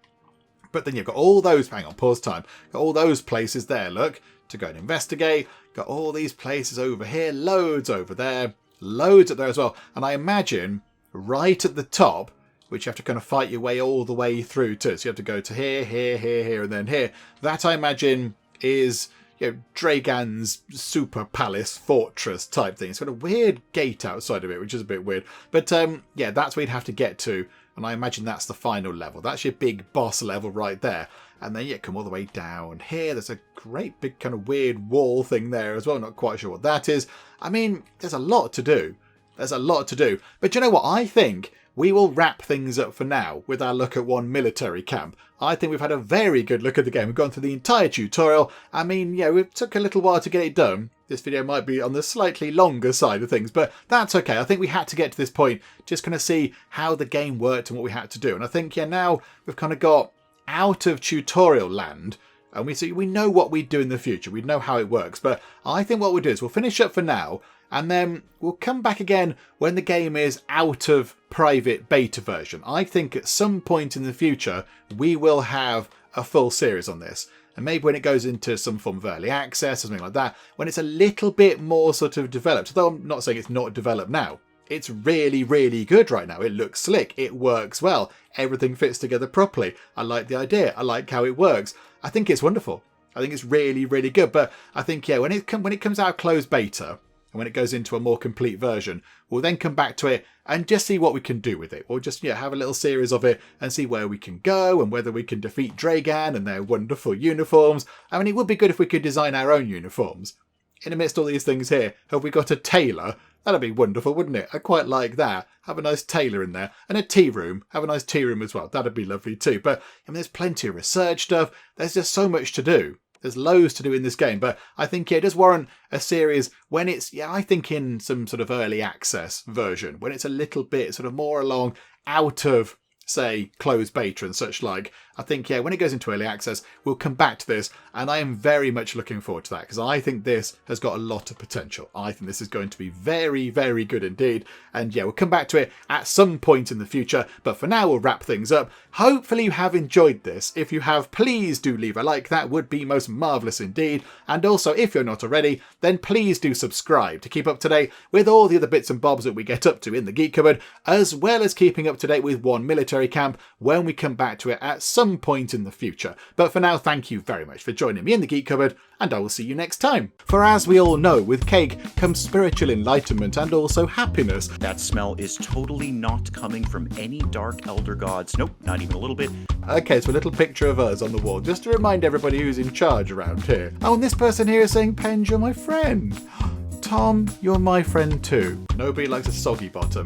But then you've got all those, hang on, pause time. Got all those places there, look, to go and investigate. Got all these places over here, loads over there. loads up there as well. And I imagine right at the top, which you have to kind of fight your way all the way through to. So you have to go to here, here, here, here, and then here. That, I imagine, is, you know, Dragan's super palace fortress type thing. It's got a weird gate outside of it, which is a bit weird. But yeah, that's where you'd have to get to. And I imagine that's the final level. That's your big boss level right there. And then you come all the way down here. There's a great big kind of weird wall thing there as well. Not quite sure what that is. I mean, there's a lot to do. There's a lot to do. But you know what? I think we will wrap things up for now with our look at one military camp. I think we've had a very good look at the game. We've gone through the entire tutorial. I mean, yeah, it took a little while to get it done. This video might be on the slightly longer side of things, but that's okay. I think we had to get to this point, just kind of see how the game worked and what we had to do. And I think, yeah, now we've kind of got out of tutorial land, and we know what we do in the future. We know how it works. But I think what we'll do is we'll finish up for now, and then we'll come back again when the game is out of private beta version. I think at some point in the future, we will have a full series on this. And maybe when it goes into some form of early access or something like that, when it's a little bit more sort of developed. Although I'm not saying it's not developed now. It's really, really good right now. It looks slick. It works well. Everything fits together properly. I like the idea. I like how it works. I think it's wonderful. I think it's really, really good. But I think, yeah, when it comes out closed beta, and when it goes into a more complete version, we'll then come back to it and just see what we can do with it. We'll just, yeah, have a little series of it and see where we can go and whether we can defeat Dragan and their wonderful uniforms. I mean, it would be good if we could design our own uniforms. In amidst all these things here, have we got a tailor? That'd be wonderful, wouldn't it? I quite like that. Have a nice tailor in there. And a tea room. Have a nice tea room as well. That'd be lovely too. But I mean, there's plenty of research stuff. There's just so much to do. There's loads to do in this game. But I think, yeah, it does warrant a series when it's, yeah, I think in some sort of early access version. When it's a little bit sort of more along out of, say, closed beta and such like. I think, yeah, when it goes into early access, we'll come back to this, and I am very much looking forward to that, because I think this has got a lot of potential. I think this is going to be very, very good indeed, and yeah, we'll come back to it at some point in the future, but for now, we'll wrap things up. Hopefully you have enjoyed this. If you have, please do leave a like. That would be most marvellous indeed, and also, if you're not already, then please do subscribe to keep up to date with all the other bits and bobs that we get up to in the Geek Cupboard, as well as keeping up to date with one military camp when we come back to it at some point in the future. But for now, thank you very much for joining me in the Geek Cupboard, and I will see you next time. For as we all know, with cake comes spiritual enlightenment and also happiness. That smell is totally not coming from any dark elder gods. Nope, not even a little bit. Okay, so a little picture of us on the wall, just to remind everybody who's in charge around here. Oh, and this person here is saying, Penge, you're my friend. Tom, you're my friend too. Nobody likes a soggy bottom.